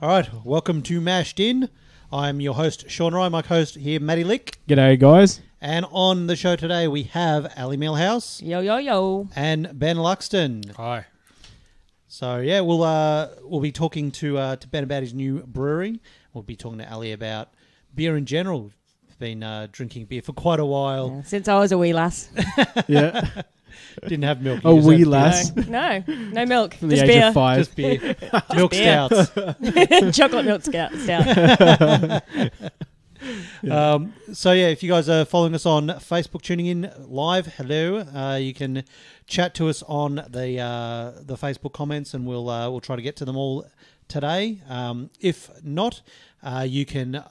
All right, welcome to Mashed In. I'm your host, Sean Rye. My co-host here, Matty Lick. G'day, guys. And on the show today, we have Ali Millhouse. Yo, yo, yo. And Ben Luxton. Hi. So, yeah, we'll be talking to Ben about his new brewery. We'll be talking to Ali about beer in general. We've been drinking beer for quite a while. Yeah, since I was a wee lass. Yeah. Didn't have milk. A wee lass. No milk. From the Just age beer. of 5. Just beer. Milk beer. stouts. Chocolate milk stout. So, yeah, if you guys are following us on Facebook, tuning in live, hello. You can chat to us on the Facebook comments, and we'll try to get to them all today. If not, you can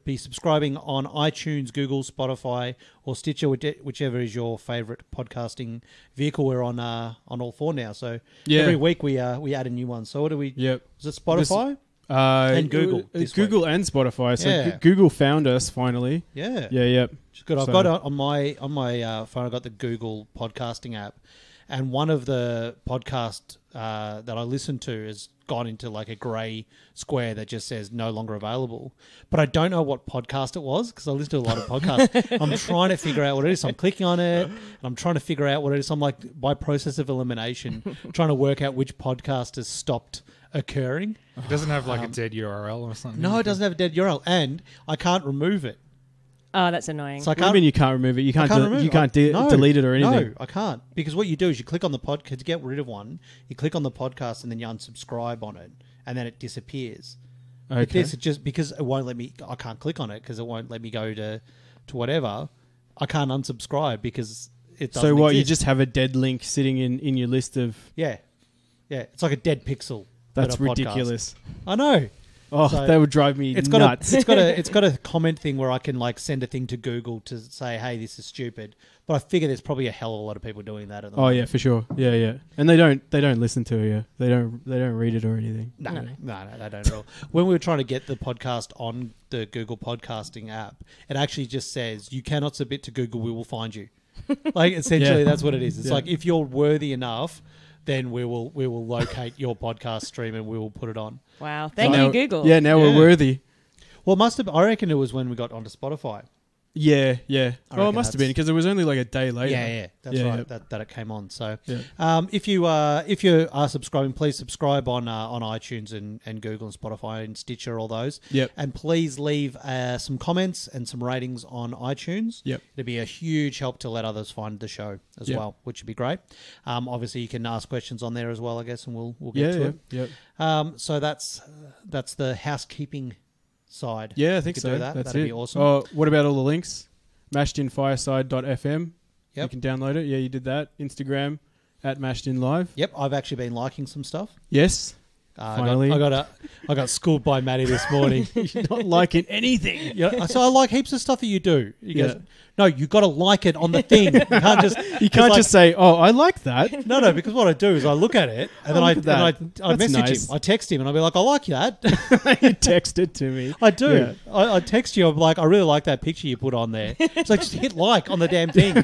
be subscribing on iTunes, Google, Spotify, or Stitcher, whichever is your favourite podcasting vehicle. We're on all four now, so every week we add a new one. So what do we? Yep. Is it Spotify? And Google. Google and Spotify. So Yeah. Google found us finally. Yeah. Yeah, yep. Good. I've got it on my phone. I've got the Google podcasting app, and one of the podcasts that I listen to has gone into like a grey square that just says no longer available. But I don't know what podcast it was because I listen to a lot of podcasts. I'm trying to figure out what it is. So I'm clicking on it and I'm trying to figure out what it is. I'm like, by process of elimination, trying to work out which podcast has stopped occurring. It doesn't have like a dead URL or something. No, it doesn't have a dead URL, and I can't remove it. Oh, that's annoying. So I What do you can't. mean you can't remove it? You can't. remove You it. can't delete it or anything. No, I can't. Because what you do is you click on the podcast to get rid of one. You click on the podcast and then you unsubscribe on it, and then it disappears. But Okay. this is just because it won't let me. I can't click on it because it won't let me go to whatever. I can't unsubscribe because it doesn't. So what? You exist. just have a dead link sitting in your list of. yeah. It's like a dead pixel. That's but a podcast. ridiculous. I know. Oh, So that would drive me It's nuts. got a comment thing where I can like send a thing to Google to say, hey, this is stupid. But I figure there's probably a hell of a lot of people doing that at the Oh moment. yeah, for sure. Yeah, yeah. And they don't listen to you. They don't read it or anything. No, they don't at all. When we were trying to get the podcast on the Google podcasting app, it actually just says, you cannot submit to Google, we will find you. Like, essentially, Yeah. that's what it is. It's Yeah. like, if you're worthy enough, then we will locate your podcast stream and we will put it on. Wow. Thank Now- you, Google. Yeah, now Yeah. we're worthy. Well, I reckon it was when we got onto Spotify. Yeah, yeah. I Oh, it reckon must have been because it was only like a day later. Yeah, that's Yeah, right. yeah. That it came on. So, Yeah. if you are subscribing, please subscribe on iTunes and Google and Spotify and Stitcher, all those. Yep. And please leave some comments and some ratings on iTunes. Yep. It'd be a huge help to let others find the show as Yep. well, which would be great. Obviously, you can ask questions on there as well, I guess, and we'll get Yeah, to yeah, it. yep. So that's the housekeeping side. Yeah, I We think could so. do that. That's That'd it. be awesome. Oh, what about all the links? mashedinfireside.fm. Yep. You can download it. Yeah, you did that. Instagram at mashedinlive. Yep, I've actually been liking some stuff. Yes. Finally. I got schooled by Matty this morning. You're not liking anything. Yeah, so I like heaps of stuff that you do. He Yeah. goes, no, you got to like it on the thing. You can't just Just say, "Oh, I like that." no, because what I do is I look at it and then Oh, I look at that. I That's message nice. him. I text him and I'll be like, I like that. You text it to me. I do. Yeah. I text you. I'm like, I really like that picture you put on there. It's like, just hit like on the damn thing.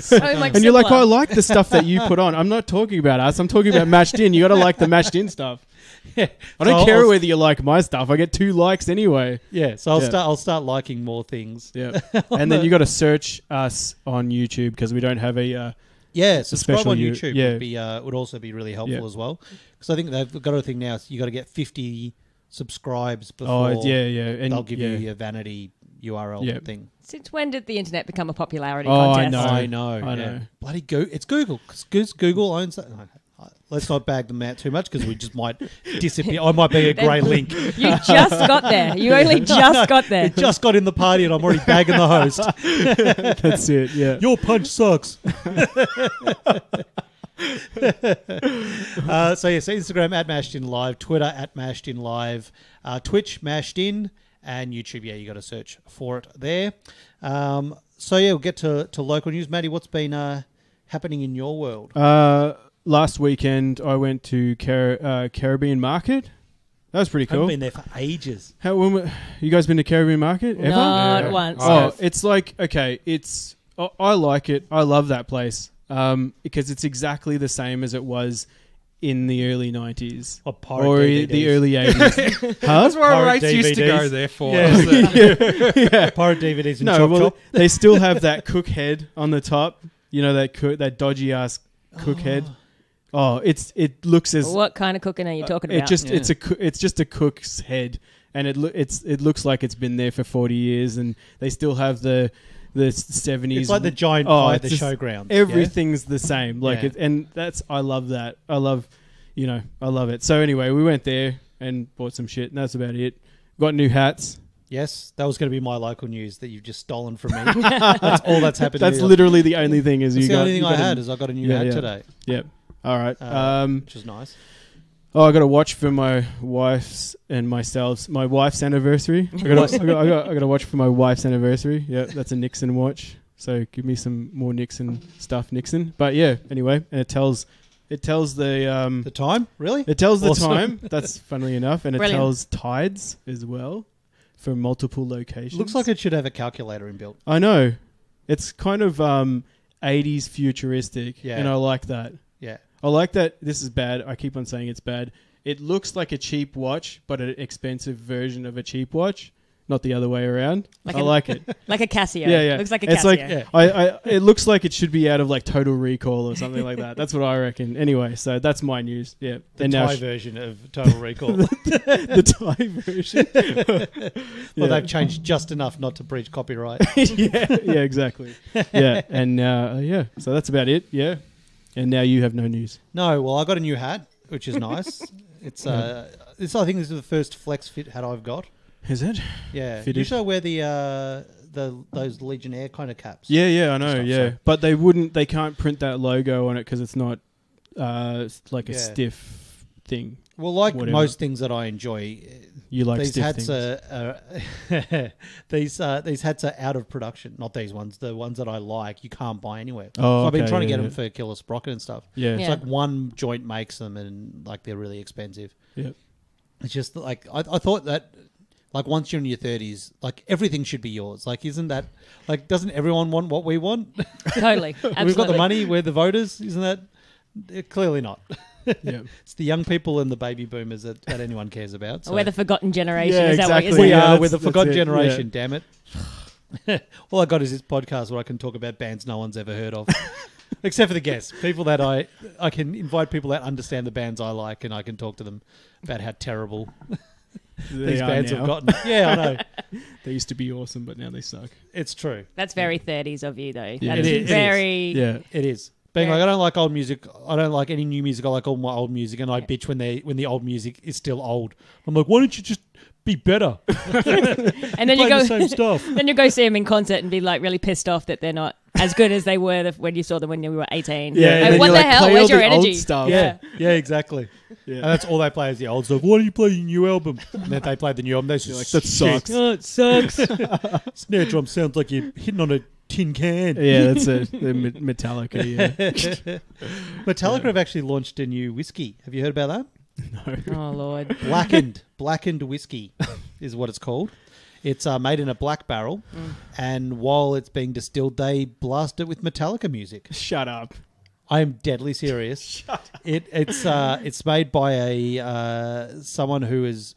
So much And you're like, "Oh, I simpler. like the stuff that you put on." I'm not talking about us. I'm talking about Mashed In. You got to like the Mashed In stuff. Yeah. I don't So care I'll- whether you like my stuff. I get 2 likes anyway. Yeah. So I'll start liking more things. Yeah. And then you got to search us on YouTube because we don't have a. Yeah, subscribe special on you- YouTube yeah. would also be really helpful Yeah. as well. Because I think they've got a thing now. You got to get 50 subscribes before yeah. And they'll give yeah. you a vanity URL Yeah. thing. Since when did the internet become a popularity Oh, I contest? know. I know. I know. Bloody It's Google. 'Cause Google owns that. Let's not bag them out too much because we just might disappear. I might be a grey link. You just got there. You only just got there. It just got in the party and I'm already bagging the host. That's it. Yeah. Your punch sucks. So Instagram at Mashed In Live, Twitter at Mashed In Live, Twitch Mashed In, and YouTube. Yeah, you got to search for it there. We'll get to local news. Matty, what's been happening in your world? Last weekend, I went to Caribbean Market. That was pretty I haven't cool. been there for ages. You guys been to Caribbean Market ever? Not Yeah. once. Oh, it's like, okay, I like it. I love that place because it's exactly the same as it was in the early 90s Or pirate or DVDs. the early 80s. Huh? That's where our Pirate rates used to DVDs. go there for. Yeah. wasn't it? Yeah. Pirate DVDs and No, Chop well, Chop. they still have that cook head on the top. You know that dodgy ass cook head. Oh, it looks as What kind of cooking are you talking about? it's just a cook's head, and it looks like it's been there for 40 years, and they still have the 70s. It's like the giant pie at the it's just showgrounds. Everything's the same. Like Yeah. and I love that. I love it. So anyway, we went there and bought some shit, and that's about it. Got new hats. Yes, that was going to be my local news that you've just stolen from me. That's all that's happened. That's to me. literally the only thing. Is That's you the got, only thing you I got had a- is I got a new Yeah, hat yeah. today, Yep. All right. which is nice. Oh, I got a watch for my wife's and myself's. My wife's anniversary. I got a watch for my wife's anniversary. Yeah, that's a Nixon watch. So give me some more Nixon stuff, Nixon. But yeah, anyway, and it tells the The time, really? it tells the Awesome. time. That's funnily enough, and it Brilliant. tells tides as well for multiple locations. Looks like it should have a calculator inbuilt. I know. It's kind of 80s futuristic, Yeah. and I like that. Yeah. I like that. This is bad. I keep on saying it's bad. It looks like a cheap watch, but an expensive version of a cheap watch, not the other way around. I like it. like a Casio. Yeah, yeah. Looks like a It's Casio. like Yeah. it looks like it should be out of like Total Recall or something like that. That's what I reckon. Anyway, so that's my news. Yeah, The and now Thai version of Total Recall. the Thai version. Well, Yeah. they've changed just enough not to breach copyright. yeah, exactly. Yeah, and yeah, so that's about it. Yeah, and now you have no news. No, well, I got a new hat, which is nice. It's I think this is the first flex fit hat I've got. Is it? Yeah, Fitted. usually I wear the those Legionnaire kind of caps. Yeah, I know. Stuff, Yeah, so- but they can't print that logo on it because it's not like a Yeah. stiff thing. Well, like Whatever. most things that I enjoy, You like these stiff hats things. are these hats are out of production. Not these ones. The ones that I like, you can't buy anywhere. Oh, so I've been okay, trying to yeah, get them yeah. for Killer Sprocket and stuff. Yeah, Yeah. It's like one joint makes them, and like they're really expensive. yeah. It's just like I thought that like once you're in your 30s, like everything should be yours. Like isn't that like doesn't everyone want what we want? Totally. Absolutely. We've got the money. We're the voters. Isn't that clearly not? Yeah. It's the young people and the baby boomers that anyone cares about. So. We're the forgotten generation. Yeah, is that exactly. what We you're saying? Yeah, are. that's- We're the that's forgotten it, generation. Damn it! All I got is this podcast where I can talk about bands no one's ever heard of, except for the guests. People that I can invite people that understand the bands I like, and I can talk to them about how terrible these bands have gotten. Yeah, I know. They used to be awesome, but now they suck. It's true. That's very 30s of you, though. Yeah. That's It is. very. Yeah. It is. Being Yeah. like, I don't like old music. I don't like any new music. I like all my old music, and I bitch when the old music is still old. I'm like, why don't you just be better? And then Play you go. the same stuff. Then you go see them in concert and be like really pissed off that they're not as good as they were when you saw them when you were 18. Yeah, Like, and then what you're the like, hell? play Where's all your the old energy? stuff. Yeah, yeah, exactly. Yeah. And that's all they play is the old stuff. Why don't you play your new album? And then they play the new album. They're You're like, like, that sucks. Oh, it sucks. Snare drum sounds like you're hitting on a tin can. Yeah, that's it. The Metallica. Yeah. Metallica have actually launched a new whiskey. Have you heard about that? Oh Lord. Blackened whiskey is what it's called. It's made in a black barrel, and while it's being distilled, they blast it with Metallica music. Shut up. I am deadly serious. It's made by someone who has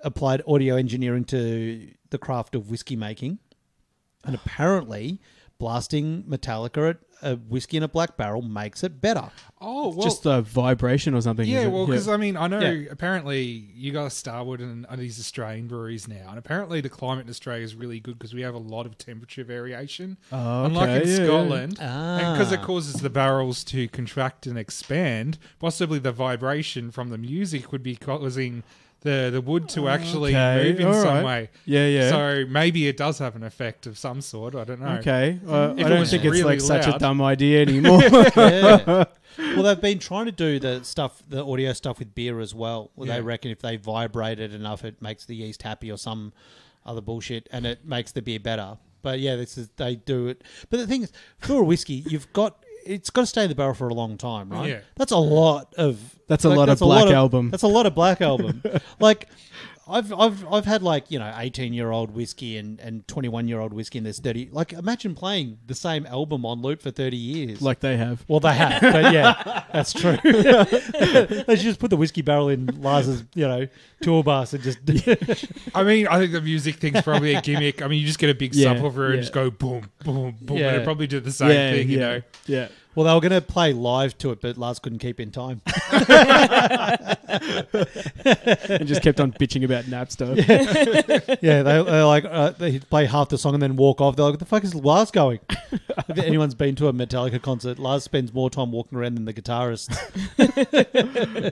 applied audio engineering to the craft of whiskey making, and apparently blasting Metallica at a whiskey in a black barrel makes it better. Oh, well. Just a vibration or something. yeah, is it? well, because I mean, I know Yeah. apparently you guys Starwood and these Australian breweries now, and apparently the climate in Australia is really good because we have a lot of temperature variation. Oh, Unlike okay, in yeah, Scotland, Ah. because it causes the barrels to contract and expand, possibly the vibration from the music would be causing the wood to actually Okay, move in all some right. way. Yeah, yeah. So maybe it does have an effect of some sort. I don't know. Okay. If I it don't was think it's really like such a loud. dumb idea anymore. Yeah. Well, they've been trying to do the audio stuff with beer as well. Where Yeah. they reckon if they vibrate it enough, it makes the yeast happy or some other bullshit, and it makes the beer better. But yeah, they do it. But the thing is, for a whiskey, it's got to stay in the barrel for a long time, right? Yeah. That's a lot of. That's a lot of Black Album. That's a lot of Black Album. Like, I've had like 18-year-old whiskey and 21-year-old whiskey, and there's 30. Like, imagine playing the same album on loop for 30 years. Like they have. Well, they have, but yeah, that's true. They should just put the whiskey barrel in Lars's tour bus and just. I mean, I think the music thing's probably a gimmick. I mean, you just get a big subwoofer and just go boom, boom, boom, and it probably do the same thing, you know. Yeah. Well, they were going to play live to it, but Lars couldn't keep in time. And just kept on bitching about Napster. Yeah, they're like, they'd play half the song and then walk off. They're like, what the fuck is Lars going? If anyone's been to a Metallica concert, Lars spends more time walking around than the guitarist.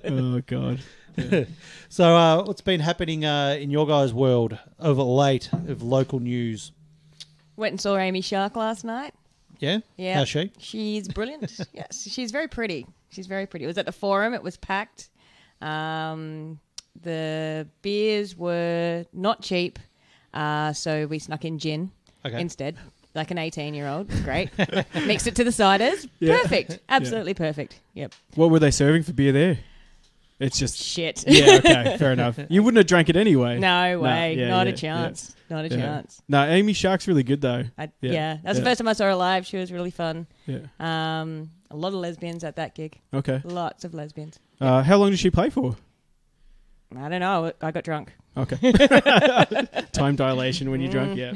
Oh, God. Yeah. So what's been happening in your guys' world of late of local news? Went and saw Amy Shark last night. Yeah? Yeah. How's she? She's brilliant. Yes, she's very pretty. She's very pretty. It was at the Forum. It was packed. The beers were not cheap, so we snuck in gin instead, like an 18-year-old. Great. Mixed it to the ciders. Yeah. Perfect. Absolutely perfect. Yep. What were they serving for beer there? It's just... Shit. Yeah, okay, fair enough. You wouldn't have drank it anyway. No way. Yeah, Not yeah, a chance. Not a yeah. chance. No, Amy Shark's really good, though. Yeah. That was the first time I saw her live. She was really fun. Yeah. A lot of lesbians at that gig. Okay. Lots of lesbians. How long did she play for? I don't know. I got drunk. Okay. Time dilation when you're drunk, yeah.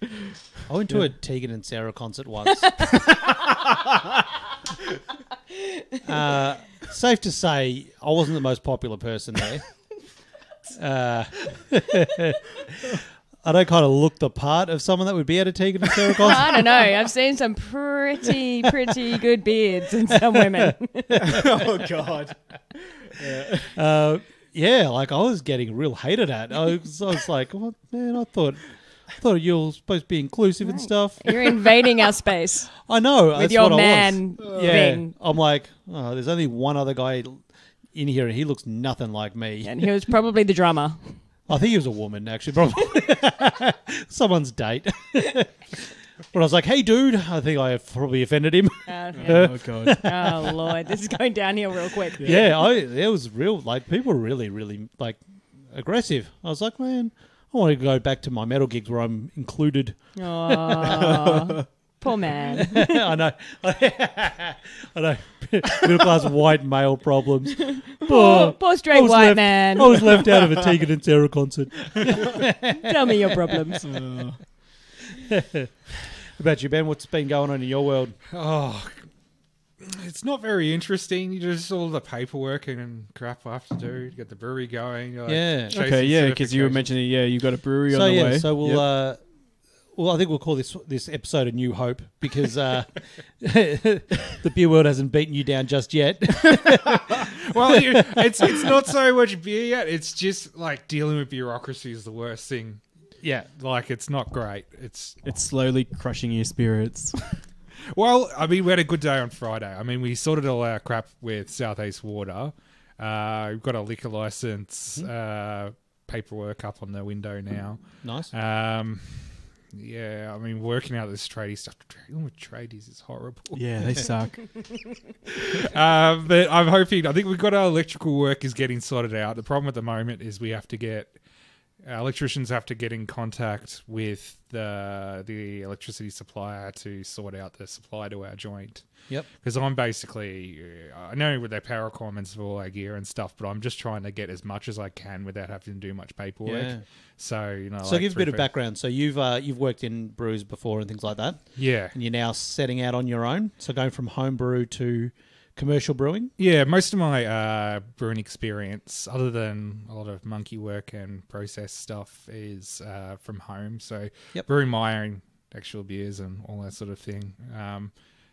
I went to a Tegan and Sarah concert once. Safe to say, I wasn't the most popular person there. I don't kind of look the part of someone that would be at a Tegan and Sarah concert. I don't know. I've seen some pretty good beards in some women. Oh, God. Yeah, like I was getting real hated at. I was like, oh, man, I thought you were supposed to be inclusive and stuff. You're invading our space. I know. With that's your what man I was. thing. I'm like, oh, there's only one other guy in here and he looks nothing like me. And he was probably the drummer. I think he was a woman, actually, probably. Someone's date. But I was like, hey, dude, I think I have probably offended him. Oh, God. Oh, Lord. This is going downhill real quick. Yeah, it was real. Like, people were really, really, like, aggressive. I was like, man, I want to go back to my metal gigs where I'm included. Oh, poor man. I know. I know. Middle class white male problems. Poor straight white man. I was left out of a Tegan and Sarah concert. Tell me your problems. What about you, Ben? What's been going on in your world? Oh, it's not very interesting. You just all the paperwork and crap I have to do to get the brewery going. Yeah. Okay, yeah, because you were mentioning, you got a brewery on the way. So we'll... Well, I think we'll call this episode A New Hope because the beer world hasn't beaten you down just yet. Well, it's not so much beer yet. It's just like dealing with bureaucracy is the worst thing. Yeah, like it's not great. It's slowly crushing your spirits. Well, I mean, we had a good day on Friday. I mean, we sorted all our crap with Southeast Water. We've got a liquor license, paperwork up on the window now. Nice. Yeah, I mean, working out this tradie stuff. Dealing with tradies is horrible. Yeah, they suck. But I'm hoping, I think we've got our electrical work is getting sorted out. The problem at the moment is electricians have to get in contact with the electricity supplier to sort out the supply to our joint. Yep. Because I'm basically, I know with their power requirements for all our gear and stuff, but I'm just trying to get as much as I can without having to do much paperwork. Yeah. So, So give a bit of background. So you've worked in brews before and things like that. Yeah. And you're now setting out on your own. So going from home brew to commercial brewing. Yeah, most of my brewing experience, other tan a lot of monkey work and process stuff, is from home. So brewing my own actual beers and all that sort of thing.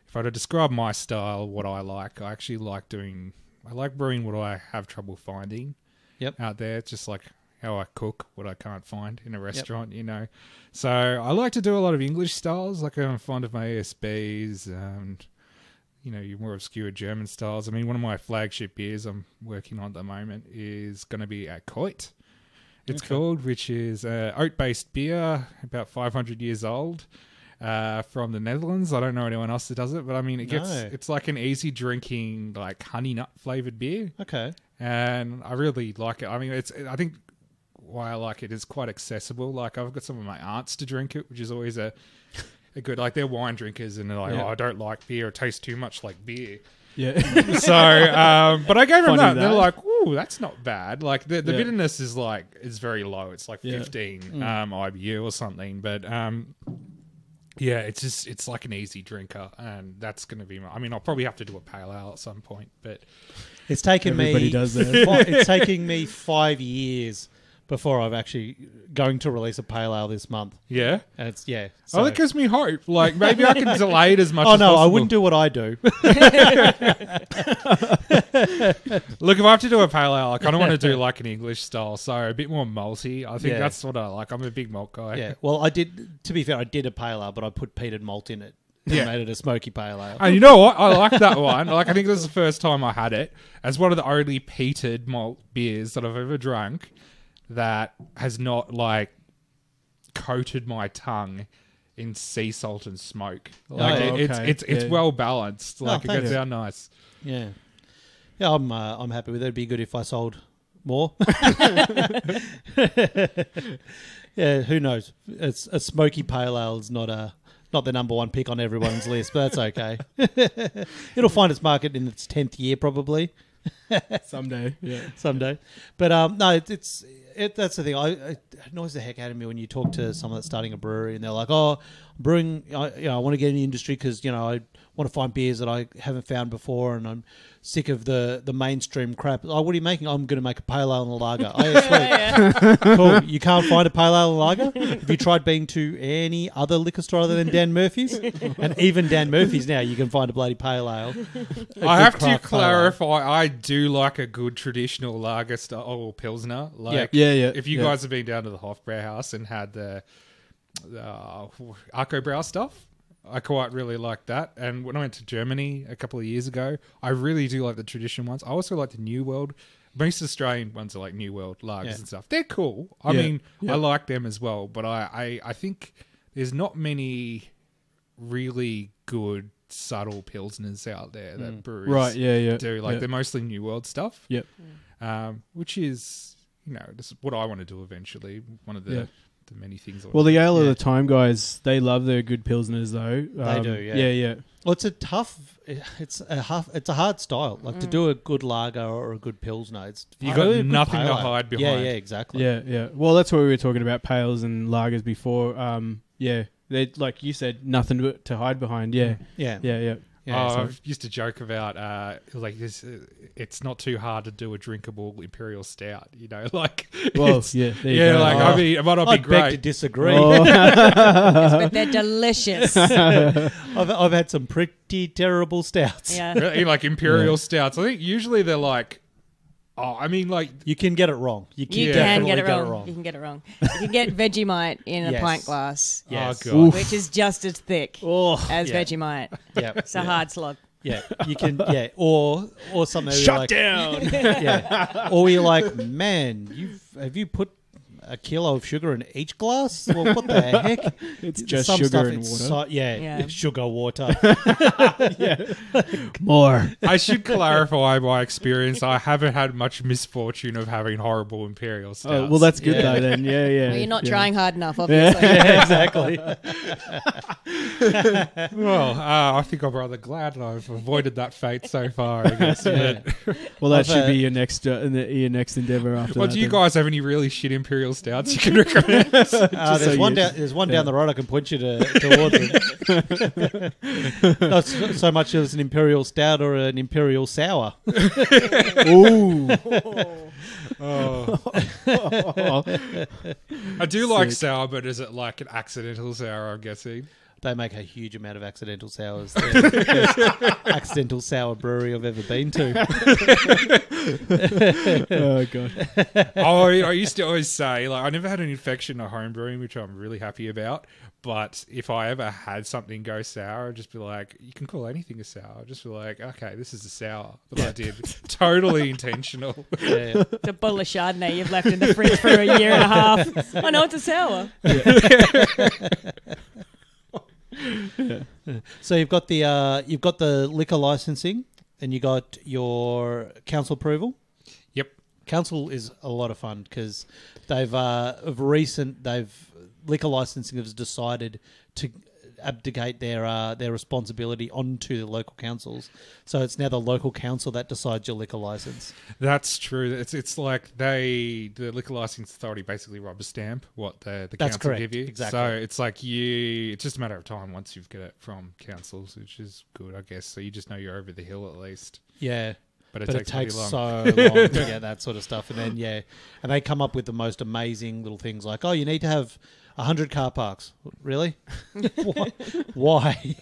If I were to describe my style, what I actually like doing. I like brewing what I have trouble finding out there. It's just like how I cook what I can't find in a restaurant, you know. So I like to do a lot of English styles. Like I'm fond of my ASBs and, you know, your more obscure German styles. I mean, one of my flagship beers I'm working on at the moment is going to be at Coit. It's called, which is oat-based beer, about 500 years old. From the Netherlands. I don't know anyone else that does it, but I mean, it's like an easy drinking, like honey nut flavored beer. Okay. And I really like it. I mean, I think why I like it is quite accessible. Like I've got some of my aunts to drink it, which is always a good, like they're wine drinkers and they're like, oh, I don't like beer. It tastes too much like beer. Yeah. So, but I gave them that. That. They're like, ooh, that's not bad. Like the bitterness is very low. It's like 15 IBU or something. But yeah, it's like an easy drinker, and that's going to be. I mean, I'll probably have to do a pale ale at some point, but it's taken everybody me. Does that. It's taking me 5 years before I've actually going to release a pale ale this month. yeah. And it's Oh, that gives me hope. Like maybe I can delay it as much. Oh as no, possible. I wouldn't do what I do. Look, if I have to do a pale ale, I kind of want to do like an English style, so a bit more malty. I think that's what I like. I'm a big malt guy. Yeah. Well, I did. To be fair, I did a pale ale, but I put peated malt in it. Yeah. Made it a smoky pale ale. And you know what? I like that one. Like I think this is the first time I had it as one of the only peated malt beers that I've ever drunk that has not like coated my tongue in sea salt and smoke. Like it's well balanced. Like it goes down nice. Yeah. Yeah, I'm happy with it. It'd be good if I sold more. Yeah, who knows? It's a smoky pale ale is not the number one pick on everyone's list, but that's okay. It'll find its market in its 10th year probably. Someday. But no, that's the thing. It annoys the heck out of me when you talk to someone that's starting a brewery and they're like, "Oh, I'm brewing. I want to get in the industry because I want to find beers that I haven't found before, and I'm sick of the mainstream crap." Oh, what are you making? I'm going to make a pale ale and a lager. Oh, yeah, sweet. Cool. You can't find a pale ale and lager? Have you tried being to any other liquor store other than Dan Murphy's? And even Dan Murphy's now, you can find a bloody pale ale. I have to clarify, I do like a good traditional lager style or pilsner. Like, if you guys have been down to the Hofbrauhaus and had the Arco Brau stuff, I quite really like that. And when I went to Germany a couple of years ago, I really do like the traditional ones. I also like the New World. Most Australian ones are like New World lagers and stuff. They're cool. I mean, I like them as well. But I think there's not many really good subtle pilsners out there that breweries do. Like they're mostly New World stuff. Yep. Which is, this is what I want to do eventually. One of the many things. Well, the Ale of the Time guys, they love their good pilsners though. They do, yeah. Well, it's a hard style. Like to do a good lager or a good pilsner, you got nothing to hide behind. Yeah, exactly. Yeah. Well, that's what we were talking about, pales and lagers before. They like you said, nothing to hide behind. Yeah. I used to joke about like this. It's not too hard to do a drinkable imperial stout. Like well, there you go. Like I mean, it might not be great. I beg to disagree. But they're delicious. I've had some pretty terrible stouts. Yeah, really, like imperial stouts. I think usually they're like. Oh, I mean, like you can get it wrong. You can get it wrong. You can get it wrong. You can get Vegemite in a pint glass. Yes. Oh god, which is just as thick as Vegemite. Yeah, it's a hard slog. Yeah, you can. Yeah, or something. Shut down. Or you're like, man, have you put a kilo of sugar in each glass? Well, what the heck? It's just some sugar stuff, and water. Sugar, water. More. I should clarify my experience. I haven't had much misfortune of having horrible imperial stouts. Oh, well, that's good though. Then, Well, you're not trying hard enough, obviously. Yeah, exactly. Well, I think I'm rather glad that I've avoided that fate so far. I guess. Well, that should be your next endeavor after. Well, that, do you guys have any really shit imperial stouts you can recommend? There's one down the road I can point you towards it. Not so much as an imperial stout or an imperial sour. Ooh. I do like sour, but is it like an accidental sour, I'm guessing? They make a huge amount of accidental sours. The best accidental sour brewery I've ever been to. Oh, God. I used to always say, like, I never had an infection at home brewing, which I'm really happy about. But if I ever had something go sour, I'd just be like, you can call anything a sour. I'd just be like, okay, this is a sour that I did. Totally intentional. Yeah. It's a bottle of Chardonnay you've left in the fridge for a year and a half. Oh, no, it's a sour. So you've got the liquor licensing, and you got your council approval. Yep. council is a lot of fun because they've liquor licensing has decided to abdicate their responsibility onto the local councils. So it's now the local council that decides your liquor license. That's true. It's like the liquor licensing authority basically rubber stamp what the That's council correct. give you. Exactly. So it's like it's just a matter of time once you've got it from councils, which is good, I guess. So you just know you're over the hill at least. Yeah. But it takes takes long. so long to get that sort of stuff. And then, and they come up with the most amazing little things like, oh, you need to have 100 car parks. Really? Why?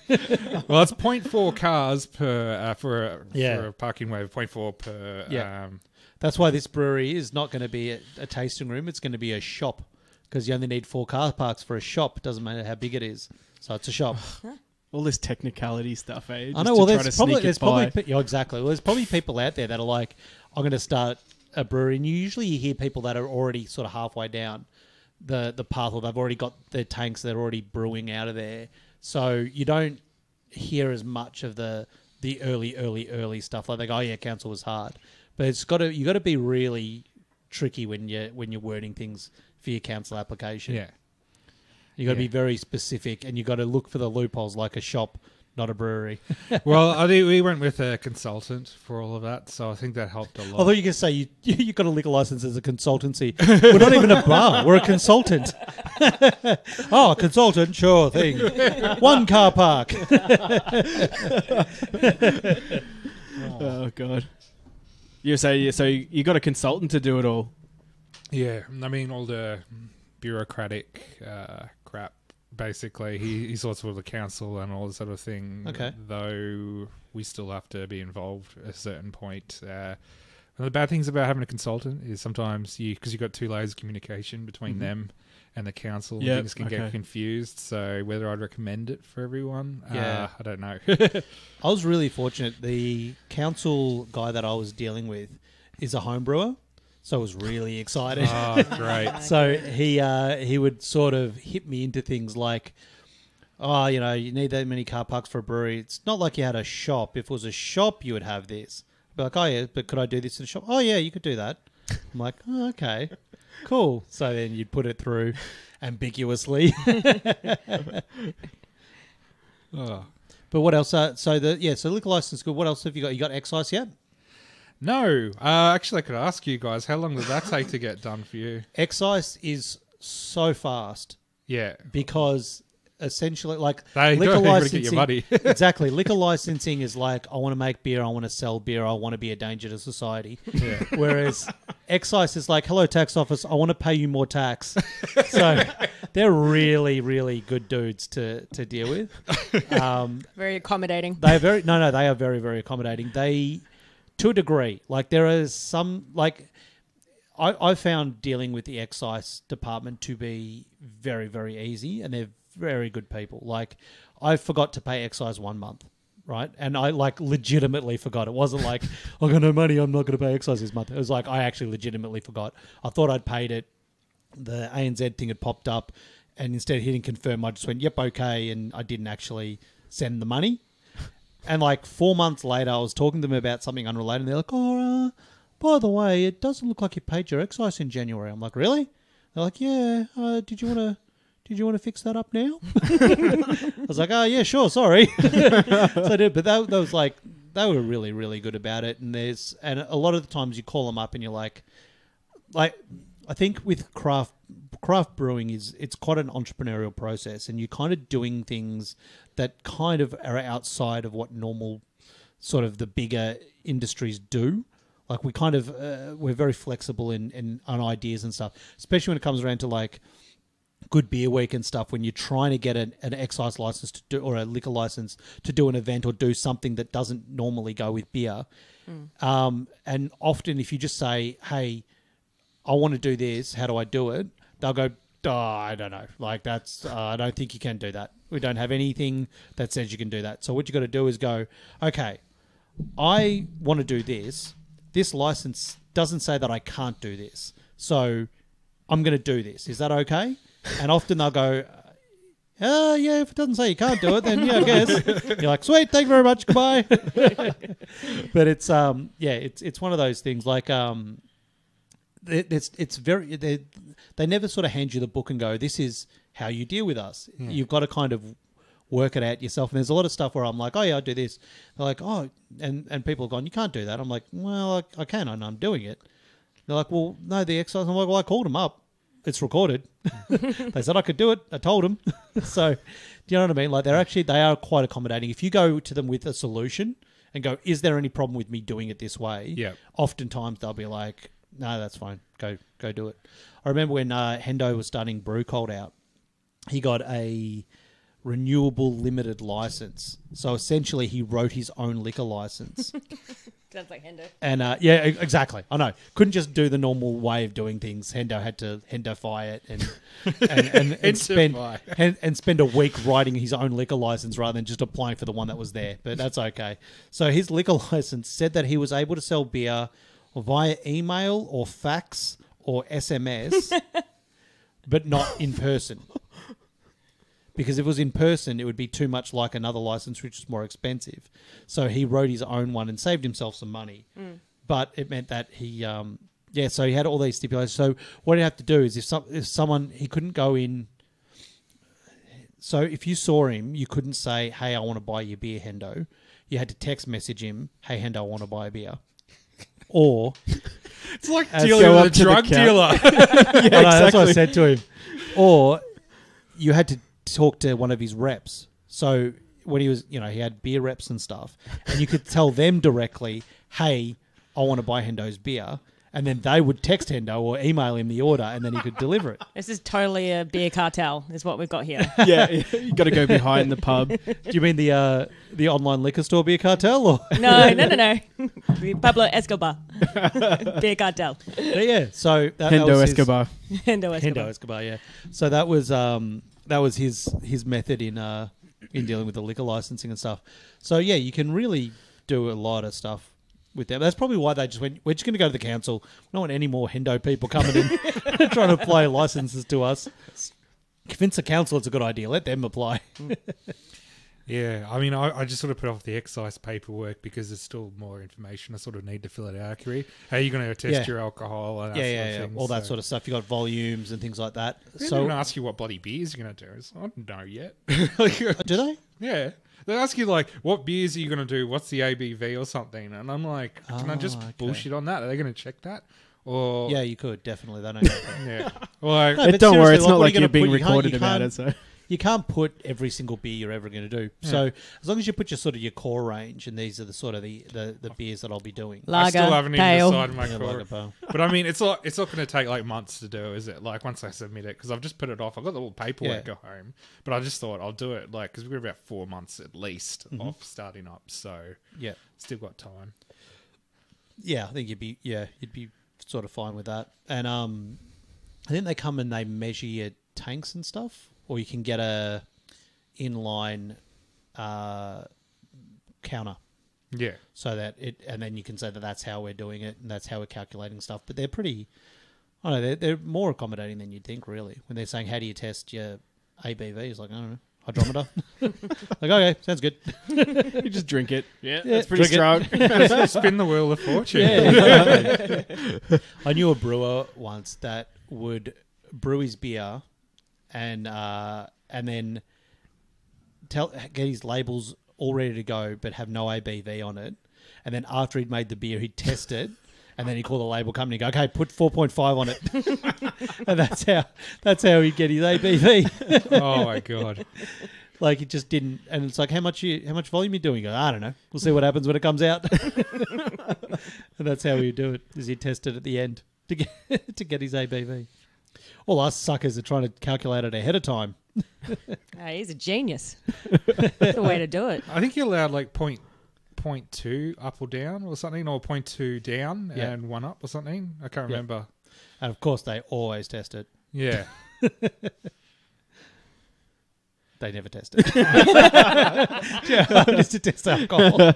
Well, it's 0.4 cars per for a parking waiver, 0.4 per. Yeah. That's why this brewery is not going to be a tasting room. It's going to be a shop because you only need 4 car parks for a shop. It doesn't matter how big it is. So it's a shop. All this technicality stuff, eh? I know. Well, there's probably exactly. Well, there's probably people out there that are like, I'm going to start a brewery, and you hear people that are already sort of halfway down the path, or they've already got their tanks, they're already brewing out of there. So you don't hear as much of the early stuff. Like they go, oh yeah, council was hard, but you got to be really tricky when you're wording things for your council application. Yeah. You got to be very specific, and you got to look for the loopholes, like a shop, not a brewery. Well, I think we went with a consultant for all of that, so I think that helped a lot. Although you can say you got a liquor license as a consultancy. We're not even a bar. We're a consultant. Oh, a consultant, sure thing. 1 car park. Oh God. You say so you got a consultant to do it all. Yeah, I mean all the bureaucratic crap. Basically, he sorts with the council and all this sort of thing. Okay. Though we still have to be involved at a certain point. One of the bad things about having a consultant is sometimes because you've got 2 layers of communication between them and the council, things can get confused. So whether I'd recommend it for everyone, I don't know. I was really fortunate. The council guy that I was dealing with is a home brewer. So I was really excited. Oh, great. So he would sort of hit me into things like, oh, you need that many car parks for a brewery. It's not like you had a shop. If it was a shop, you would have this. I'd be like, oh, yeah, but could I do this in a shop? Oh, yeah, you could do that. I'm like, oh, okay, cool. So then you'd put it through ambiguously. Oh. But what else? So liquor license good. What else have you got? You got excise yet? No. Actually, I could ask you guys, how long does that take to get done for you? Excise is so fast. Yeah. Because essentially, like, liquor licensing, get your money. Exactly. Liquor licensing is like, I want to make beer, I want to sell beer, I want to be a danger to society. Yeah. Whereas excise is like, hello, tax office, I want to pay you more tax. So they're really, really good dudes to deal with. Very accommodating. They are very very accommodating. To a degree, like there is some, like I found dealing with the excise department to be very, very easy, and they're very good people. Like I forgot to pay excise 1 month, right? And I legitimately forgot. It wasn't like, I got no money, I'm not going to pay excise this month. It was like I actually legitimately forgot. I thought I'd paid it. The ANZ thing had popped up, and instead of hitting confirm, I just went, yep, okay, and I didn't actually send the money. And 4 months later, I was talking to them about something unrelated, and they're like, oh, by the way, it doesn't look like you paid your excise in January. I'm like, really? They're like, yeah, did you want to fix that up now? I was like, oh, yeah, sure, sorry. So I did, but that was like, they were really, really good about it. And a lot of the times you call them up and you're like, I think with craft brewing it's quite an entrepreneurial process, and you're kind of doing things that kind of are outside of what normal sort of the bigger industries do. Like we kind of we're very flexible in on ideas and stuff, especially when it comes around to like Good Beer Week and stuff. When you're trying to get an excise license to do, or a liquor license to do an event or do something that doesn't normally go with beer, and often if you just say, hey, I want to do this, how do I do it? They'll go, oh, I don't know. Like that's, I don't think you can do that. We don't have anything that says you can do that. So what you got to do is go, okay, I want to do this. This license doesn't say that I can't do this. So I'm going to do this. Is that okay? And often they'll go, yeah, if it doesn't say you can't do it, then yeah, I guess. You're like, sweet, thank you very much, goodbye. But it's one of those things like, it's very they never sort of hand you the book and go, this is how you deal with us. You've got to kind of work it out yourself. And there's a lot of stuff where I'm like, oh yeah, I do this. They're like, oh, and people have gone, you can't do that. I'm like, well, I can, and I'm doing it. They're like, well, no, the exercise. I'm like, well, I called them up. It's recorded. They said I could do it. I told them. So, do you know what I mean? Like they are quite accommodating. If you go to them with a solution and go, is there any problem with me doing it this way? Yeah. Oftentimes they'll be like, no, that's fine. Go do it. I remember when Hendo was starting Brew Cold out, he got a renewable limited license. So essentially he wrote his own liquor license. Sounds like Hendo. And yeah, exactly. I know. Couldn't just do the normal way of doing things. Hendo had to Hendo-fy it and spend a week writing his own liquor license rather than just applying for the one that was there. But that's okay. So his liquor license said that he was able to sell beer via email or fax or SMS, but not in person. Because if it was in person, it would be too much like another license, which is more expensive. So he wrote his own one and saved himself some money. But it meant that he, so he had all these stipulations. So what he'd have to do is if someone, he couldn't go in. So if you saw him, you couldn't say, hey, I want to buy your beer, Hendo. You had to text message him, hey, Hendo, I want to buy a beer. Or it's like dealing with a drug dealer. Exactly. That's what I said to him. Or you had to talk to one of his reps. So when he was, he had beer reps and stuff, and you could tell them directly, hey, I want to buy Hendo's beer. And then they would text Hendo or email him the order, and then he could deliver it. This is totally a beer cartel, is what we've got here. Yeah, you got to go behind the pub. Do you mean the online liquor store beer cartel? Or? No. Pablo Escobar. Beer cartel. But yeah, so Hendo Escobar. Hendo Escobar, yeah. So that was his method in dealing with the liquor licensing and stuff. So yeah, you can really do a lot of stuff with them. That's probably why they just went, we're just going to go to the council. We don't want any more Hendo people coming in trying to apply licenses to us. Convince the council it's a good idea. Let them apply. Yeah, I mean, I just sort of put off the excise paperwork because there's still more information. I sort of need to fill it out. How are you going to test your alcohol? And that sort of thing, all that sort of stuff. You got volumes and things like that. They don't ask you what bloody beers you're going to do. I don't know yet. Do they? Yeah. They ask you, like, what beers are you going to do? What's the ABV or something? And I'm like, can I just bullshit on that? Are they going to check that? Or yeah, you could. Definitely. They don't know that. Yeah. Well, no, don't worry. It's not like you're being recorded about it. So you can't put every single beer you're ever going to do. Yeah. So as long as you put your core range, and these are the sort of the beers that I'll be doing. Lager, I still haven't even pale. decided my core. But I mean, it's not going to take like months to do, is it? Like once I submit it, because I've just put it off. I've got the little paperwork at home, but I just thought I'll do it because we've got about 4 months at least of starting up. So yeah, still got time. Yeah, I think you'd be sort of fine with that. And I think they come and they measure your tanks and stuff, or you can get a inline counter. Yeah. So that and then you can say that that's how we're doing it and that's how we're calculating stuff. But they're pretty, I don't know, they're more accommodating than you'd think, really. When they're saying, how do you test your ABV? It's like, I don't know, hydrometer. Like, okay, sounds good. You just drink it. Yeah, that's pretty strong. Spin the wheel of fortune. Yeah. I knew a brewer once that would brew his beer and then get his labels all ready to go, but have no ABV on it. And then after he'd made the beer, he'd test it, and then he'd call the label company and go, okay, put 4.5 on it. And that's how he'd get his ABV. Oh my God. Like, it just didn't, and it's like, how much volume you doing? You go, I don't know. We'll see what happens when it comes out. And that's how he'd do it, is he'd test it at the end to get his ABV. All us suckers are trying to calculate it ahead of time. He's a genius. That's the way to do it. I think you're allowed like 0.2 up or down or something, or 0.2 down and 1 up or something. I can't remember. And of course, they always test it. Yeah. They never test it. Just to test alcohol.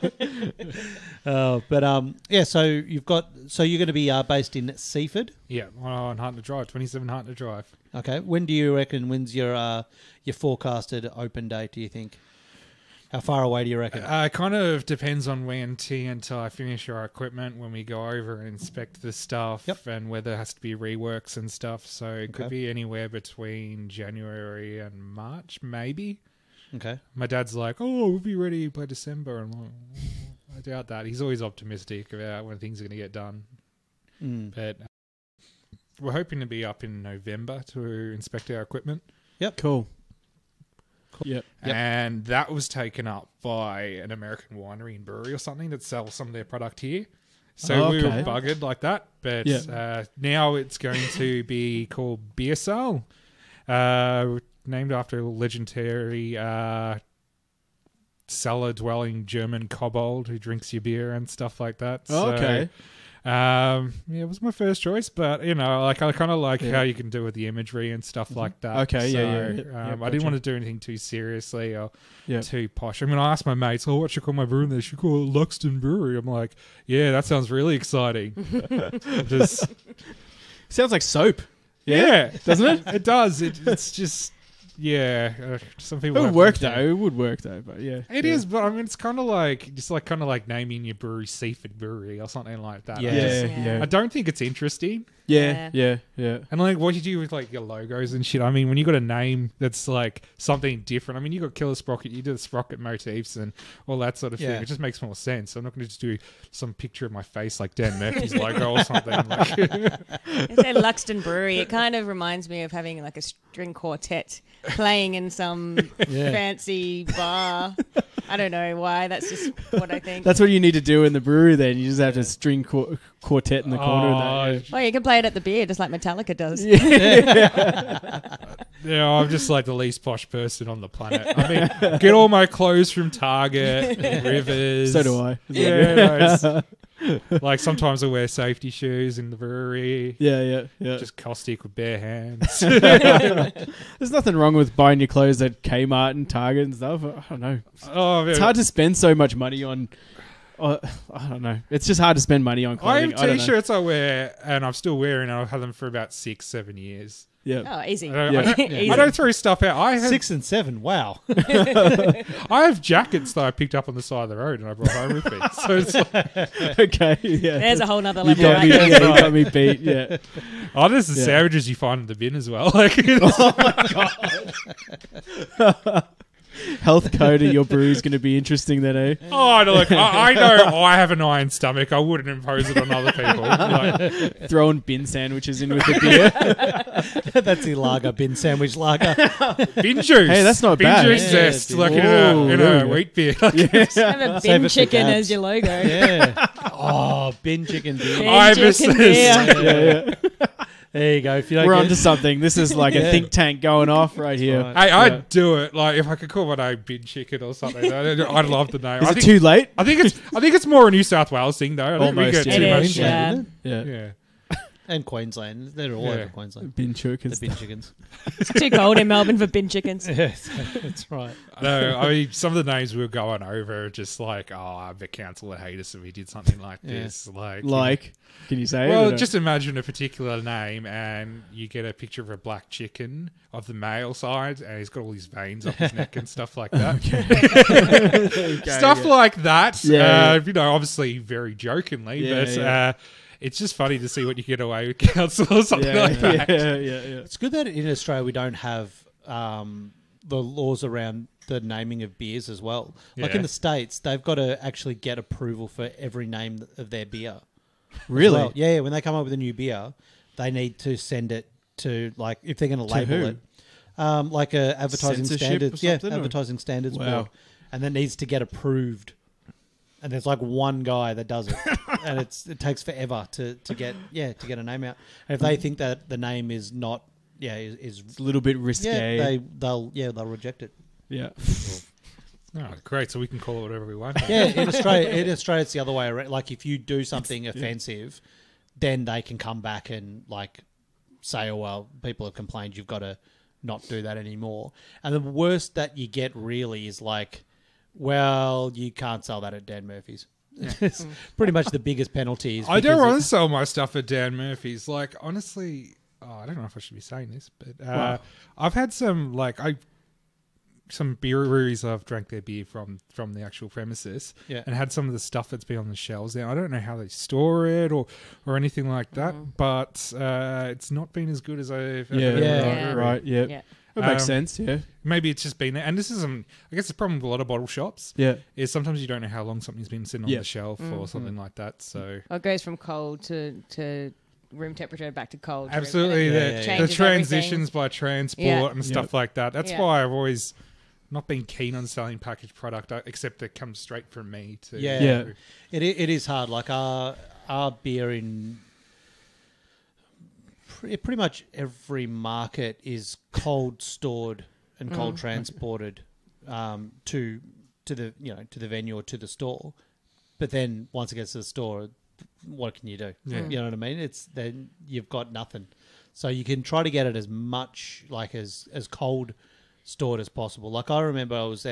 So you're going to be based in Seaford. Yeah, on Hartnett Drive, 27 Hartnett Drive. Okay. When do you reckon? When's your forecasted open date? Do you think? How far away do you reckon? It kind of depends on when until I finish our equipment, when we go over and inspect the stuff, and whether there has to be reworks and stuff. So it could be anywhere between January and March, maybe. Okay. My dad's like, oh, we'll be ready by December. I'm like, I doubt that. He's always optimistic about when things are going to get done. But we're hoping to be up in November to inspect our equipment. Yep. Cool. Yep. And that was taken up by an American winery and brewery or something that sells some of their product here. So we were buggered like that. But now it's going to be called Beer Cell, named after a legendary cellar-dwelling German kobold who drinks your beer and stuff like that. It was my first choice, but I kind of like how you can do with the imagery and stuff like that. Okay, I didn't want to do anything too seriously or too posh. I mean, I asked my mates, what should I call my brewery? They should call it Luxton Brewery. I'm like, yeah, that sounds really exciting. Sounds like soap. Yeah, doesn't it? It does. It's just. Yeah, some people. It would work though. It would work though, but it is. But I mean, it's kind of like naming your brewery Seaford Brewery or something like that. I don't think it's interesting. Yeah. And like, what you do with like your logos and shit. I mean, when you got a name that's like something different. I mean, you got Killer Sprocket, you do the Sprocket motifs and all that sort of thing. It just makes more sense. I'm not going to just do some picture of my face like Dan Murphy's logo or something. Like, I say Luxton Brewery. It kind of reminds me of having like a string quartet playing in some fancy bar. I don't know why. That's just what I think. That's what you need to do in the brewery. Then you just have to string quartet in the corner. Well, you can play it at the beer, just like Metallica does. I'm just like the least posh person on the planet. I mean, get all my clothes from Target, Rivers. So do I. Like sometimes I wear safety shoes in the brewery. Yeah. Just caustic with bare hands. There's nothing wrong with buying your clothes at Kmart and Target and stuff. I don't know. It's hard to spend so much money on. I don't know. It's just hard to spend money on clothing. I have T-shirts I wear, and I'm still wearing, and I've had them for about 6-7 years. Yeah. Oh, easy. I don't throw stuff out. I have 6 and 7. Wow. I have jackets that I picked up on the side of the road and I brought home with me. So it's like, okay. Yeah. There's a whole nother level. You got me beat. Yeah. Oh, there's the sandwiches you find in the bin as well. Like, oh my god. Health code of your brewery is going to be interesting then, eh? Oh, no, look, I know I have an iron stomach. I wouldn't impose it on other people. Like, throwing bin sandwiches in with the beer. That's the lager, bin sandwich lager. Bin juice. Hey, that's not bin bad. Bin juice zest, like in a wheat beer. Have a bin chicken as your logo. Yeah. Oh, bin chicken beer. Bin chicken beer. There you go. If you don't We're onto something. This is like a think tank going off right here. Right. Hey, I'd do it. Like if I could call my name Bin Chicken or something, I'd love the name. Is it too late? I think it's more a New South Wales thing though. I don't Almost, think we get too much. Yeah. And Queensland. They're all over Queensland. Bin chickens. The bin chickens. It's too cold in Melbourne for bin chickens. Yes, that's right. No, I mean, some of the names we were going over are just like, the council would hate us if we did something like this. Like, can you say well, it? just imagine a particular name and you get a picture of a black chicken of the male side and he's got all these veins up his neck and stuff like that. Stuff like that. Obviously very jokingly, but it's just funny to see what you get away with council or something like that. Yeah. It's good that in Australia we don't have the laws around the naming of beers as well. Like in the States, they've got to actually get approval for every name of their beer. Really? Well. Yeah, when they come up with a new beer, they need to send it to, like, if they're going to label it, like a advertising standards. Yeah, advertising standards board. And that needs to get approved. And there's like one guy that does it, and it takes forever to get a name out. And if they think that the name is not is a little bit risque, they'll reject it. Yeah. Oh, great! So we can call it whatever we want. Yeah, in Australia it's the other way around. Like if you do something offensive, then they can come back and like say, "Oh well, people have complained. You've got to not do that anymore." And the worst that you get really is like, well, you can't sell that at Dan Murphy's. It's pretty much the biggest penalty. I don't want to sell my stuff at Dan Murphy's. Like, honestly, I don't know if I should be saying this, but I've had some, like, some breweries I've drank their beer from the actual premises, and had some of the stuff that's been on the shelves there. I don't know how they store it or anything like that, but it's not been as good as I've ever right. Yeah. That makes sense, yeah. Maybe it's just been there. And this is, I guess the problem with a lot of bottle shops is sometimes you don't know how long something's been sitting on the shelf or something like that. So it goes from cold to room temperature back to cold. Absolutely. The transitions by transport and stuff like that. That's why I've always not been keen on selling packaged product, except that comes straight from me. It is hard. Like our beer in... pretty much every market is cold stored and cold transported to the venue or to the store. But then once it gets to the store, what can you do? You know what I mean? It's then you've got nothing. So you can try to get it as much like as cold stored as possible. Like I remember I was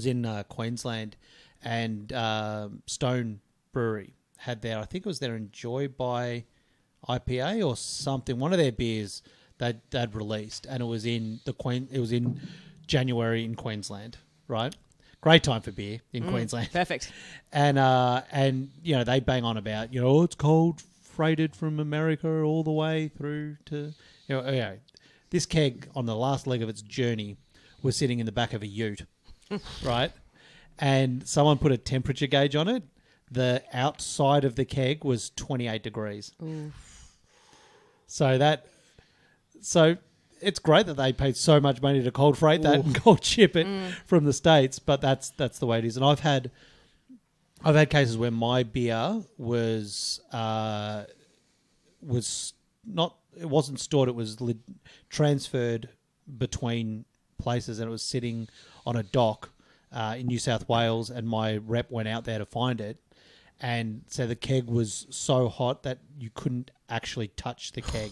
in Queensland, and Stone Brewery had their, I think it was their Enjoy by IPA or something, one of their beers that they'd released, and it was in January in Queensland, right? Great time for beer in Queensland. Perfect. And they bang on about, it's cold, freighted from America all the way through to, this keg on the last leg of its journey was sitting in the back of a ute, right? And someone put a temperature gauge on it. The outside of the keg was 28 degrees. Oof. So it's great that they paid so much money to cold freight that and cold ship it from the States, but that's the way it is. And I've had cases where my beer was not, it wasn't stored, it was transferred between places, and it was sitting on a dock in New South Wales, and my rep went out there to find it. And so the keg was so hot that you couldn't actually touch the keg.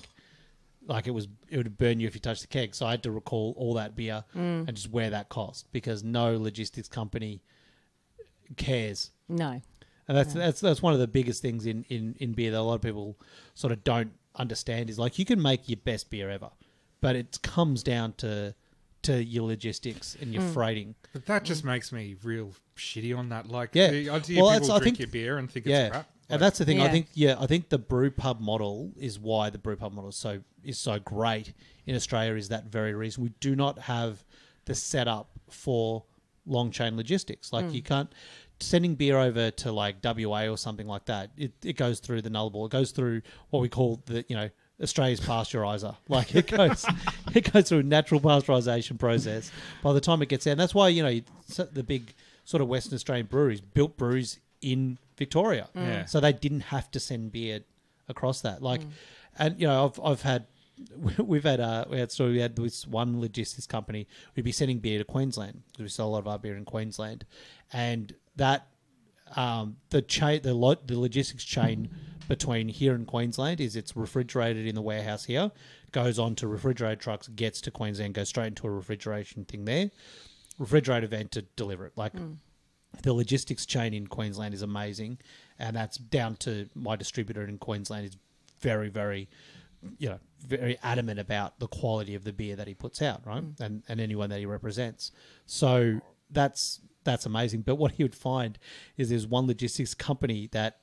Like it would burn you if you touched the keg. So I had to recall all that beer and just wear that cost, because no logistics company cares. No. And that's one of the biggest things in beer that a lot of people sort of don't understand, is like you can make your best beer ever, but it comes down to your logistics and your freighting. But that just makes me real shitty on that. Like, I drink your beer and think it's crap. And that's the thing. I think the brew pub model is why the brew pub model is so great in Australia. Is that very reason we do not have the setup for long chain logistics. Like you can't sending beer over to like WA or something like that. It goes through the nullable. It goes through what we call Australia's pasteurizer. Like it goes through a natural pasteurization process by the time it gets there. And that's why, the big sort of Western Australian breweries built breweries in Victoria. Yeah. So they didn't have to send beer across that. Like, and we had this one logistics company. We'd be sending beer to Queensland because we sell a lot of our beer in Queensland, and that the logistics chain between here and Queensland is it's refrigerated in the warehouse here, goes on to refrigerated trucks, gets to Queensland, goes straight into a refrigeration thing there, refrigerator van to deliver it. Like the logistics chain in Queensland is amazing, and that's down to my distributor in Queensland is very, very, very adamant about the quality of the beer that he puts out, right? And anyone that he represents. So that's amazing. But what he would find is there's one logistics company that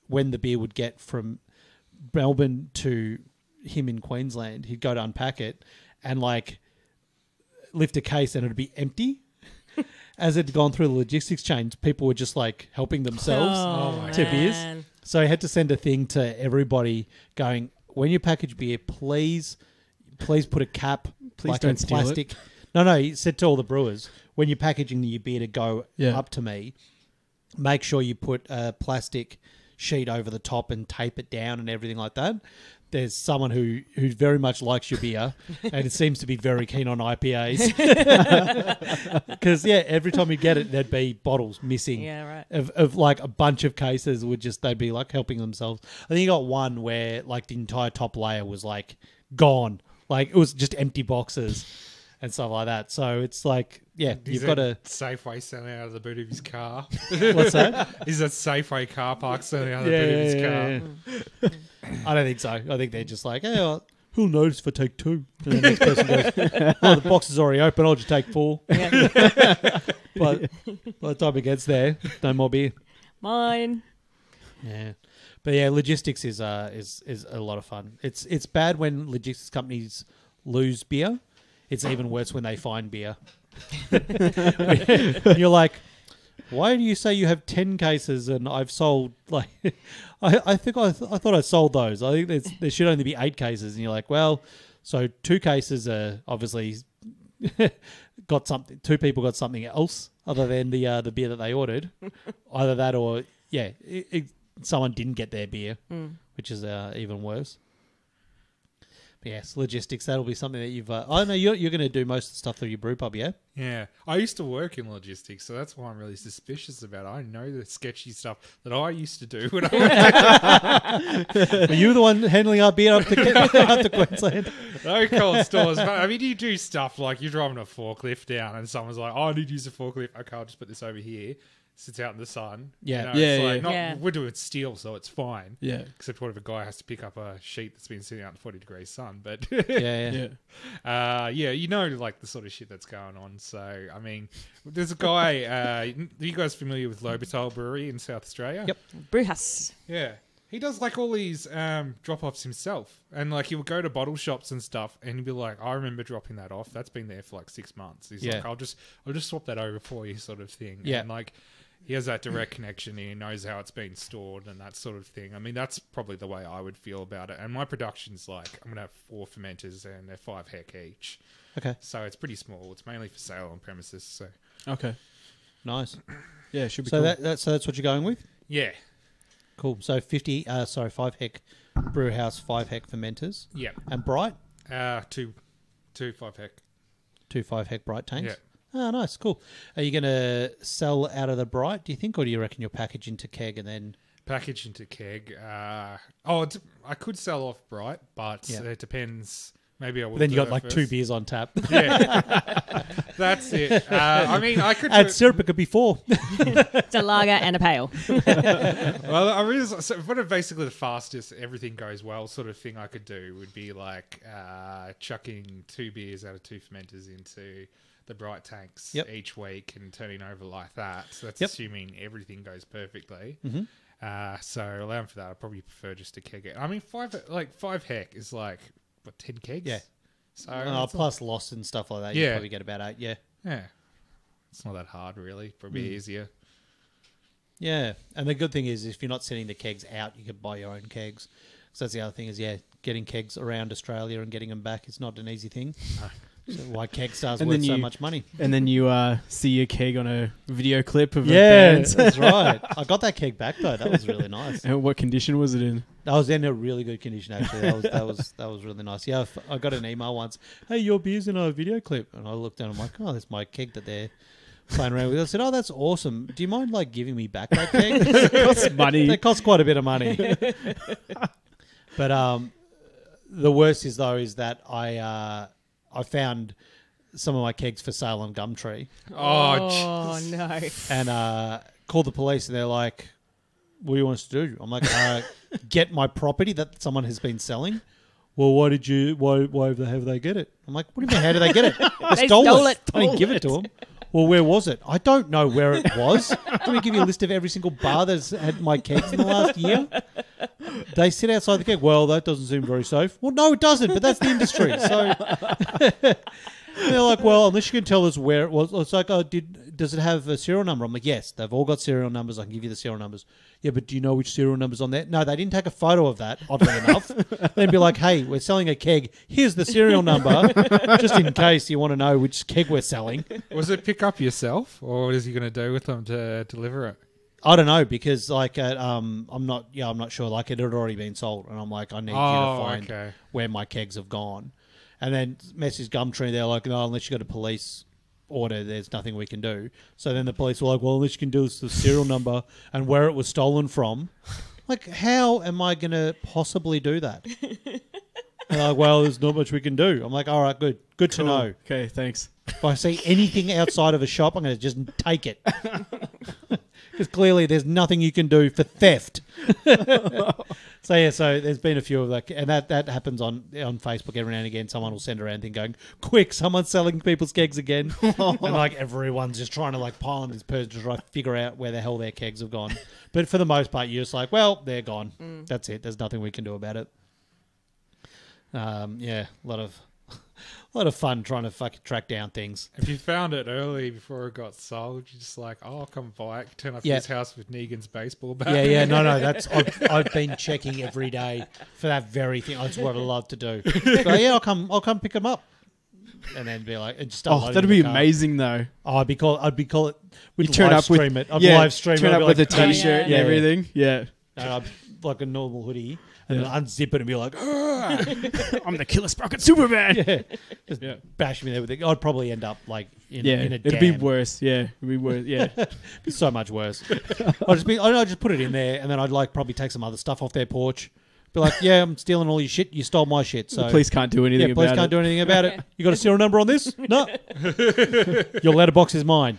when the beer would get from Melbourne to him in Queensland, he'd go to unpack it and like lift a case and it'd be empty. As it had gone through the logistics chains, people were just like helping themselves to beers. So he had to send a thing to everybody going, when you package beer, please put a cap, please like don't a plastic. No, he said to all the brewers, when you're packaging your beer to go up to me, make sure you put a plastic sheet over the top and tape it down and everything like that. There's someone who very much likes your beer and it seems to be very keen on IPAs. Because, every time you get it, there'd be bottles missing. Yeah, right. Of like a bunch of cases they'd be like helping themselves. I think you got one where like the entire top layer was like gone. Like it was just empty boxes and stuff like that. So it's like, you've got a Safeway selling out of the boot of his car. What's that? Is that Safeway car park selling out of the boot of his car? I don't think so. I think they're just like, hey, well, who'll notice if I take 2? And the next person goes, oh, the box is already open. I'll just take 4. Yeah. But by the time it gets there, no more beer. Mine. Yeah. But yeah, logistics is a lot of fun. It's bad when logistics companies lose beer. It's even worse when they find beer. You're like, why do you say you have 10 cases and I've sold like I thought I sold those. I think there should only be 8 cases, and you're like, well, so 2 cases are obviously got something. 2 people got something else other than the beer that they ordered. Either that or someone didn't get their beer, which is even worse. But yes, logistics, that'll be something that you've... I know you're going to do most of the stuff through your brew pub, yeah? Yeah. I used to work in logistics, so that's why I'm really suspicious about it. I know the sketchy stuff that I used to do when I Were you the one handling our beer up to Queensland? No cold stores. But, I mean, you do stuff like you're driving a forklift down and someone's like, oh, I need to use a forklift. Okay, I'll just put this over here. Sits out in the sun. Yeah. It's like, we're doing steel, so it's fine. Yeah. Except what if a guy has to pick up a sheet that's been sitting out in 40 degrees sun. But Yeah. you know, like the sort of shit that's going on. So, I mean, there's a guy, are you guys familiar with Lobertile Brewery in South Australia? Yep. Brewhouse. Yeah. He does like all these drop-offs himself. And like he'll go to bottle shops and stuff and he'll be like, I remember dropping that off. That's been there for like 6 months. He's like, I'll just swap that over for you sort of thing. Yeah. And like he has that direct connection. He knows how it's been stored and that sort of thing. I mean, that's probably the way I would feel about it. And my production's like, I'm going to have 4 fermenters and they're 5 hec each. Okay. So it's pretty small. It's mainly for sale on premises. So Okay. Nice. Yeah, it should be So cool. that's what you're going with? yeah. Cool. So 5 hec brew house, 5 hec fermenters. Yeah. And bright? 2 5 hec. 2 5 hec bright tanks? Yeah. Oh, nice. Cool. Are you going to sell out of the bright, do you think? Or do you reckon you'll package into keg and then... Package into keg. I could sell off bright, but it depends. Maybe I would. Then you got like first. 2 beers on tap. Yeah, that's it. I mean, I could add syrup. It could be 4. It's a lager and a pale. Well, I really what basically the fastest everything goes well sort of thing I could do would be like chucking 2 beers out of 2 fermenters into the bright tanks each week and turning over like that. So that's assuming everything goes perfectly. Mm-hmm. So allowing for that, I probably prefer just to keg it. I mean, 5 hec is like. What, 10 kegs? Yeah. So plus loss and stuff like that. You probably get about 8. Yeah. Yeah. It's not that hard, really. Probably easier. Yeah. And the good thing is, if you're not sending the kegs out, you can buy your own kegs. So that's the other thing is, getting kegs around Australia and getting them back is not an easy thing. So why Kegstars worth so much money. And then you see your keg on a video clip of a band. That's right. I got that keg back though. That was really nice. And what condition was it in? I was in a really good condition actually. That was really nice. Yeah, I got an email once. Hey, your beer's in a video clip, and I looked down. I'm like, oh, that's my keg that they're playing around with. I said, oh, that's awesome. Do you mind like giving me back that keg? It costs money. It costs quite a bit of money. But the worst is that I found some of my kegs for sale on Gumtree. Oh no! And called the police, and they're like, "What do you want us to do?" I'm like, "Get my property that someone has been selling." Well, why have they get it? I'm like, "What do you mean? How did they get it? They stole it. I didn't give it to them." Well, where was it? I don't know where it was. Let me give you a list of every single bar that's had my kegs in the last year. They sit outside the keg. Well, that doesn't seem very safe. Well, no, it doesn't, but that's the industry. So they're like, well, unless you can tell us where it was. It's like, does it have a serial number? I'm like, yes, they've all got serial numbers. I can give you the serial numbers. Yeah, but do you know which serial number's on there? No, they didn't take a photo of that, oddly enough. They'd be like, hey, we're selling a keg. Here's the serial number, just in case you want to know which keg we're selling. Was it pick up yourself, or what is he going to do with them to deliver it? I don't know, because like I'm not sure. Like it had already been sold, and I'm like, I need you to find where my kegs have gone. And then message Gumtree, they're like, no, unless you got a police order, there's nothing we can do. So then the police were like, well, unless you can do this, the serial number and where it was stolen from. Like, how am I going to possibly do that? They're like, well, there's not much we can do. I'm like, all right, good to know. Okay, thanks. If I see anything outside of a shop, I'm going to just take it. Because clearly there's nothing you can do for theft. So there's been a few of that, and that happens on Facebook every now and again. Someone will send around a thing going, "Quick, someone's selling people's kegs again," and like everyone's just trying to like pile on this person to try to figure out where the hell their kegs have gone. But for the most part, you're just like, well, they're gone. That's it. There's nothing we can do about it. A lot of fun trying to fucking track down things. If you found it early before it got sold, you're just like, oh, I'll come by it, turn up to his house with Negan's baseball bat. Yeah, no, that's I've been checking every day for that very thing. That's what I love to do. But yeah, I'll come pick them up, and then be like, and just start loading that'd the be car. amazing though. Oh, I'd call it. We'd turn live up with stream it. I'd live stream it. turn I'd up be with a like, t-shirt and Yeah. everything. Yeah, I'd like a normal hoodie, and then unzip it and be like, I'm the Killer Sprocket Superman. just bash me there with it. I'd probably end up like in a it'd be dam. worse. Yeah, it'd be worse. Yeah, Be so much worse. I'd just put it in there, and then I'd like probably take some other stuff off their porch. Be like, yeah, I'm stealing all your shit. You stole my shit. So the police can't do anything police about can't it. do anything about it. You got a serial number on this? No. Your letterbox is mine.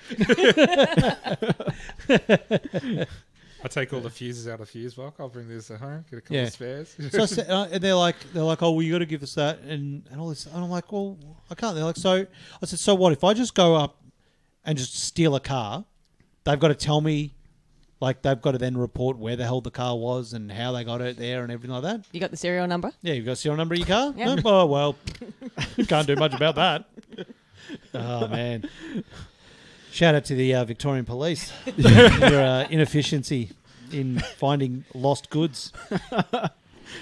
I take all the fuses out of the fuse box. I'll bring this at home. Get a couple of spares. So I said, and they're like, oh, well, you got to give us that and all this. And I'm like, well, I can't. They're like, so I said, so what if I just go up and just steal a car? They've got to tell me, like, they've got to then report where the hell the car was and how they got it there and everything like that. You got the serial number? Yeah, you've got a serial number of your car? Yeah. No? Oh, well, can't do much about that. Oh, man. Shout out to the Victorian Police. Your inefficiency in finding lost goods.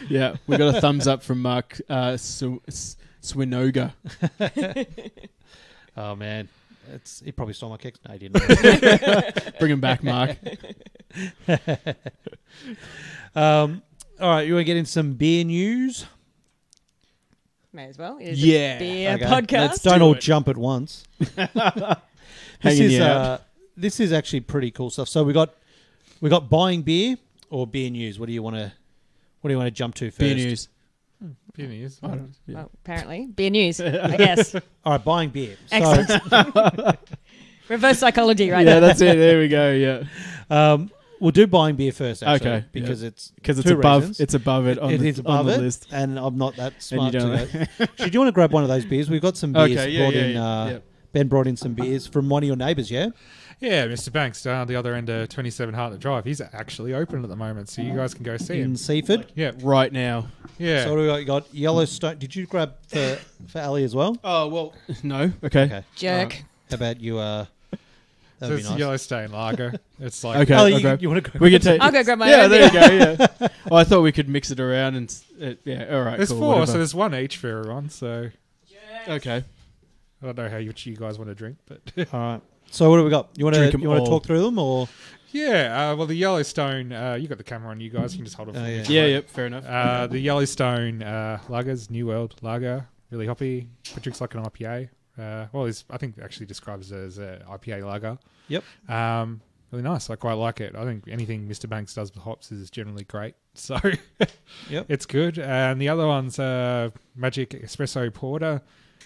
Yeah, we got a thumbs up from Mark Swinoga. Oh, man. He probably stole my kicks. No, he didn't. Bring him back, Mark. All right, you want to get in some beer news? May as well. It is Yeah. a beer Okay, podcast. don't all jump at once. Hanging out. This is actually pretty cool stuff. So we got buying beer or beer news. What do you want to jump to first? Beer news. Beer news. Well, apparently. Beer news, I guess. All right, buying beer. Excellent. Reverse psychology right Yeah, there. that's it. There we go. Yeah, We'll do buying beer first, actually, Okay, because it's because above. It's above it. It is above on the it, list. and I'm not that smart. you To don't. go. Do you want to grab one of those beers? We've got some beers Okay, yeah, brought yeah, in. yeah. Ben brought in some beers from one of your neighbours, yeah? Yeah, Mr. Banks down the other end of 27 Hartley Drive. He's actually open at the moment, so you guys can go see In him. Seaford. Yeah, Right now. yeah. So what do we got? You got Yellowstone. Did you grab for Ali as well? Oh well. No. Okay. Okay. Jerk. How about you? So That'd be it's nice. Yellowstone Lager. It's like Okay. Ali, okay. you want to grab? We can take. I'll go grab my Yeah, own there beer. you go. Yeah. Oh, I thought we could mix it around and. Yeah. All right. there's cool, four, whatever. so there's one each for everyone. So Okay. I don't know how you guys want to drink, but All right. So what do we got? You want Drink 'em to all. talk through them or? yeah. Well, the Yellowstone. You got the camera on. You guys can just hold it. For Oh, me. yeah. Yeah. Yep. Fair enough. The Yellowstone lagers, New World lager, really hoppy. It drinks like an IPA. I think actually describes it as an IPA lager. Yep. Really nice. I quite like it. I think anything Mr. Banks does with hops is generally great. So Yep. it's good. And the other one's Magic Espresso Porter.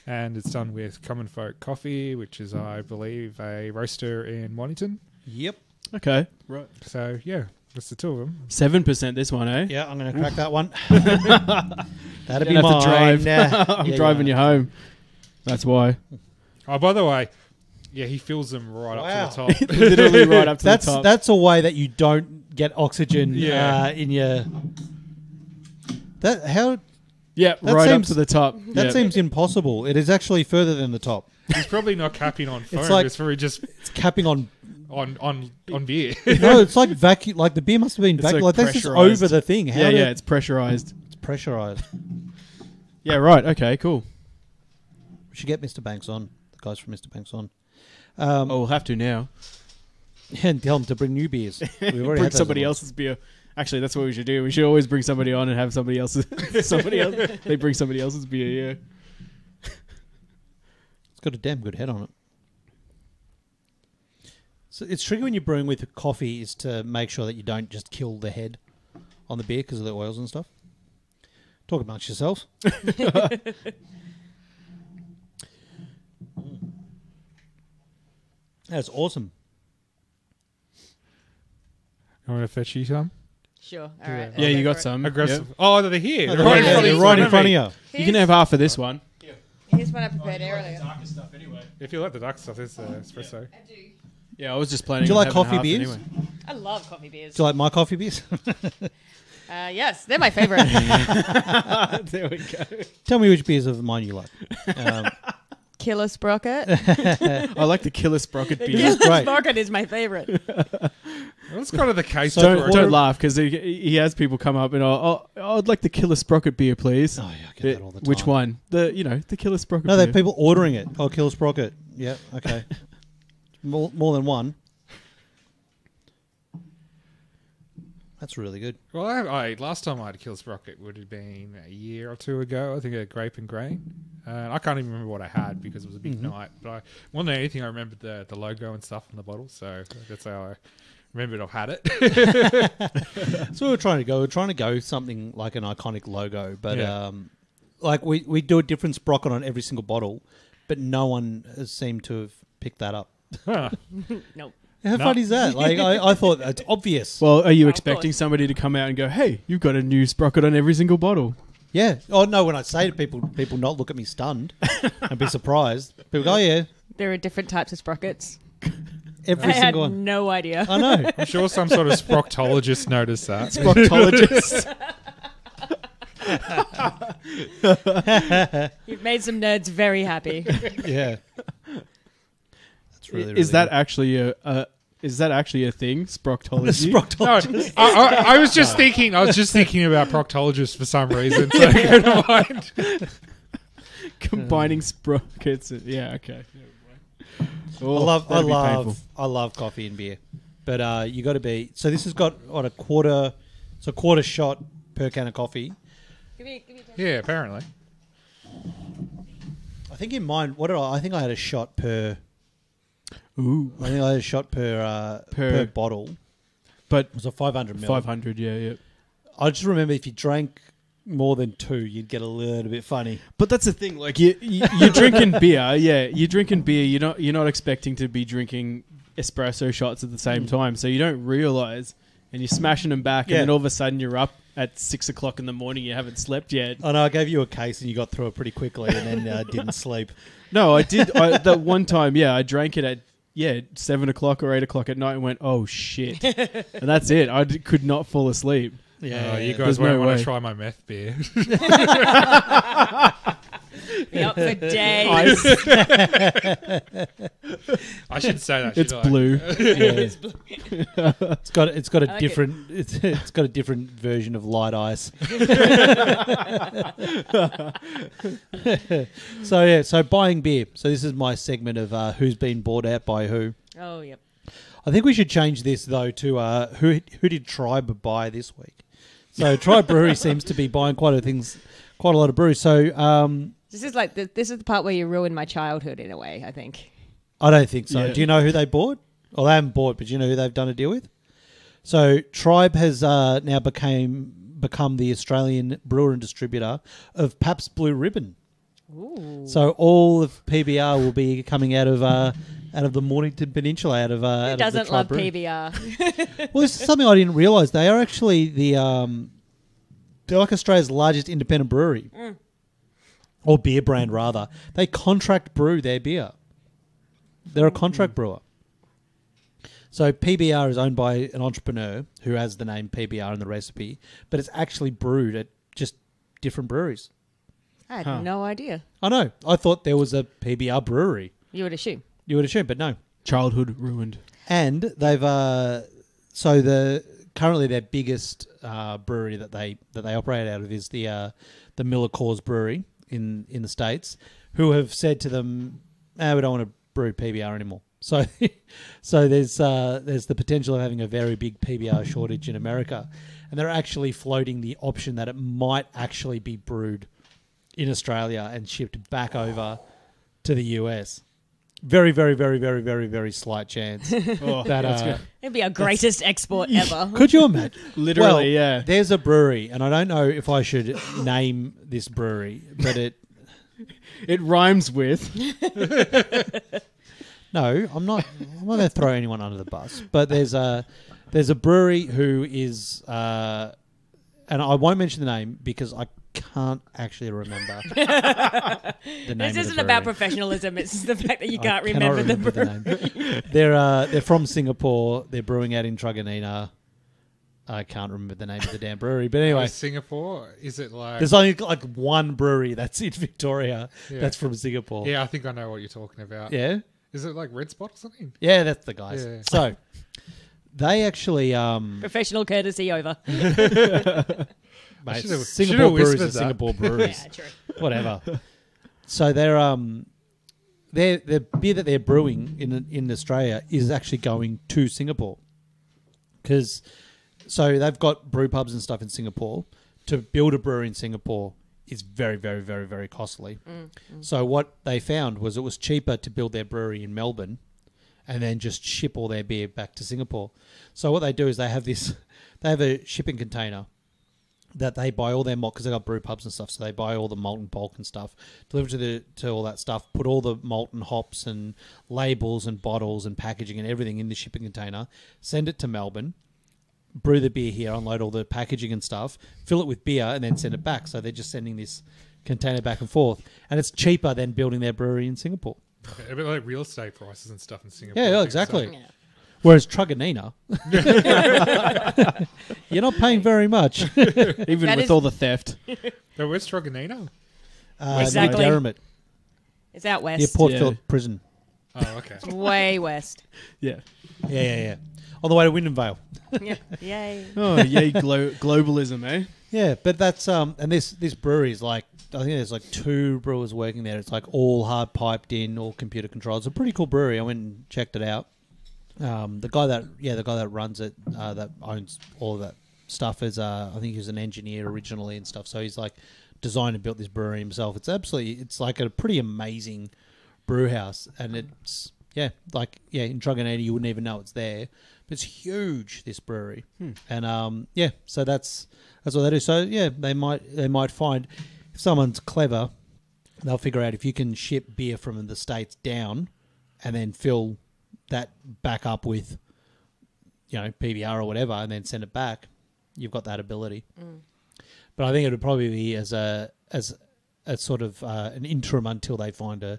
And it's done with Common Folk Coffee, which is, I believe, a roaster in Wellington. Yep. Okay. Right. So, yeah, that's the two of them. 7% this one, eh? Yeah, I'm going to crack that one. That'd be You're gonna mine. have to drive. I'm Yeah, driving yeah. you home. That's why. Oh, by the way, yeah, he fills them right up to the top. Literally right up to the top. That's a way that you don't get oxygen Yeah. in your. That Yeah, that right seems- up to the top. that Yeah. seems impossible. It is actually further than the top. He's probably not capping on foam. like- It's probably just It's capping on. on beer. No, it's like vacuum. Like the beer must have been It's vacuum. like Like that's just pressurized. over the thing. How Yeah, did- yeah, it's pressurized. it's pressurized. Yeah, right. Okay, cool. We should get Mr. Banks on. The guys from Mr. Banks on. Oh, we'll have to now. And tell them to bring new beers. We've already Bring had those somebody ones. else's beer. Actually, that's what we should do. We should always bring somebody on and have somebody else's. somebody else. They bring somebody else's beer. Yeah. It's got a damn good head on it. So it's tricky when you're brewing with coffee is to make sure that you don't just kill the head on the beer because of the oils and stuff. Talk amongst yourselves. That's awesome. You want to fetch you some? Sure. All right. Yeah, I'll you go got for it. some. I grabbed Yep. some. Oh, they're here. Oh, They're they're right right in front of you. You can have half of this one. Here's what I prepared earlier. stuff anyway. If you like the dark stuff, it's espresso. I do. Yeah, I was just planning. Do you on like having coffee half beers? Anyway. I love coffee beers. Do you like my coffee beers? Yes, they're my favorite. There we go. Tell me which beers of mine you like. Killer Sprocket. I like the Killer Sprocket beer. Killer- Killer great. Sprocket is my favorite. That's kind of the case. So- Don't laugh because he has people come up and I'd like the Killer Sprocket beer, please. Oh, yeah, I get that all the time. Which one? The Killer Sprocket. No, beer. there are people ordering it. Oh, Kill Sprocket. Yeah, okay. more than one. That's really good. Well, I last time I had a Kill Sprocket would have been a year or two ago. I think a grape and grain. I can't even remember what I had because it was a big night. But more than anything, I remembered the logo and stuff on the bottle. So that's how I remembered I've had it. So we're trying to go. We're trying to go something like an iconic logo, but like we do a different sprocket on every single bottle, but no one has seemed to have picked that up. Nope. How funny is that? Like I thought it's obvious. Well, are you Of expecting course. somebody to come out and go, "Hey, you've got a new sprocket on every single bottle"? Yeah. Oh no, when I say to people not look at me stunned and be surprised. People go, oh yeah, There are different types of sprockets. every I had single one. no idea. I know. I'm sure some sort of proctologist noticed that. Proctologist. You've made some nerds very happy. Yeah. That's really, really Is that good. actually a thing? Sproctology. Proctologist? No, I was just thinking. I was just thinking about proctologists for some reason. So it came to mind. Combining sprockets. Yeah. Okay. Oh, that'd be painful. I love coffee and beer, but you got to be. So this has got what a quarter shot per can of coffee. Give me Yeah, apparently. I think in mine, I think I had a shot per. Ooh. I think I had a shot per bottle. But It was a 500 ml. 500. Yeah. I just remember if you drank more than 2, you'd get a little bit funny. But that's the thing. Like you're drinking beer. Yeah, you're drinking beer. You're not expecting to be drinking espresso shots at the same time, so you don't realize, and you're smashing them back, Yeah. and then all of a sudden you're up at 6 o'clock in the morning. You haven't slept yet. I know I gave you a case and you got through it pretty quickly and then didn't sleep. No, I did. That one time, I drank it at 7 o'clock or 8 o'clock at night and went, oh shit, and that's it. I could not fall asleep. Yeah, You There's guys won't no want way. to try my meth beer. Be up for days. Ice. I should say that. It's should I? blue. It's got a like different it's got a different version of light ice. So buying beer. So this is my segment of who's been bought out by who. Oh, yep. I think we should change this though to who did Tribe buy this week. So Tribe Brewery seems to be buying quite a lot of brews. So This is like this is the part where you ruined my childhood in a way, I think. I don't think so. Yeah. Do you know who they bought? Well, they haven't bought, but do you know who they've done a deal with? So Tribe has now become the Australian brewer and distributor of Pabst Blue Ribbon. Ooh. So all of PBR will be coming out of the Mornington Peninsula, out of Who the doesn't Tribe love Brewery. PBR? Well, this is something I didn't realise. They are actually they're like Australia's largest independent brewery. Or beer brand, rather. They contract brew their beer. They're a contract brewer. So PBR is owned by an entrepreneur who has the name PBR in the recipe, but it's actually brewed at just different breweries. I had no idea. I know. I thought there was a PBR brewery. You would assume. You would assume, but no. Childhood ruined. And they've currently their biggest brewery that they operate out of is the Miller Coors Brewery in the States, who have said to them, we don't want to brew PBR anymore. So there's the potential of having a very big PBR shortage in America, and they're actually floating the option that it might actually be brewed in Australia and shipped back over to the US. Very, very, very, very, very, very slight chance Oh, that that's good. It'd be our greatest export ever. Could you imagine? Literally, Well, yeah. There's a brewery, and I don't know if I should name this brewery, but It rhymes with. No, I'm not going to throw anyone under the bus. But there's a brewery who is, and I won't mention the name because I can't actually remember the name. This isn't of the about brewery. professionalism. It's the fact that you can't I cannot remember the name. They're from Singapore. They're brewing out in Truganina. I can't remember the name of the damn brewery, but anyway, Singapore. Is it like? there's only like one brewery that's in Victoria that's from Singapore. Yeah, I think I know what you're talking about. Yeah, Is it like Red Spot or something? yeah, that's the guys. Yeah. So they actually, professional courtesy over. mate, should've Singapore breweries whispered are that. Singapore breweries. Yeah, true. Whatever. So their beer that they're brewing in Australia is actually going to Singapore so they've got brew pubs and stuff in Singapore. To build a brewery in Singapore is very, very, very, very costly. So what they found was it was cheaper to build their brewery in Melbourne and then just ship all their beer back to Singapore. So what they do is they have a shipping container that they buy all their malt because they got brew pubs and stuff. So they buy all the malt and bulk and stuff, deliver to all that stuff, put all the malt and hops and labels and bottles and packaging and everything in the shipping container, send it to Melbourne, brew the beer here, unload all the packaging and stuff, fill it with beer, and then send it back. So they're just sending this container back and forth, and it's cheaper than building their brewery in Singapore. A bit like real estate prices and stuff in Singapore. Yeah, I think, exactly. so. Yeah. Whereas Truganina, you're not paying very much. Even That with is- all the theft. So where's Truganina? Exactly. Near Derrimut, It's out west. near Port Yeah. Phillip Prison. Oh, okay. It's way west. Yeah. Yeah. On the way to Wyndham Vale. Yeah. Yay. Oh, yay, globalism, eh? Yeah, but that's and this brewery is like, I think there's like 2 brewers working there. It's like all hard piped in, all computer controlled. It's a pretty cool brewery. I went and checked it out. The guy that runs it, that owns all of that stuff, is I think he was an engineer originally and stuff. So he's like designed and built this brewery himself. It's like a pretty amazing brew house, and it's in Truganina you wouldn't even know it's there, but it's huge, this brewery. And so that's what they do. So yeah, they might find, if someone's clever, they'll figure out if you can ship beer from the States down and then fill that back up with, PBR or whatever, and then send it back. You've got that ability. But I think it would probably be as a sort of an interim until they find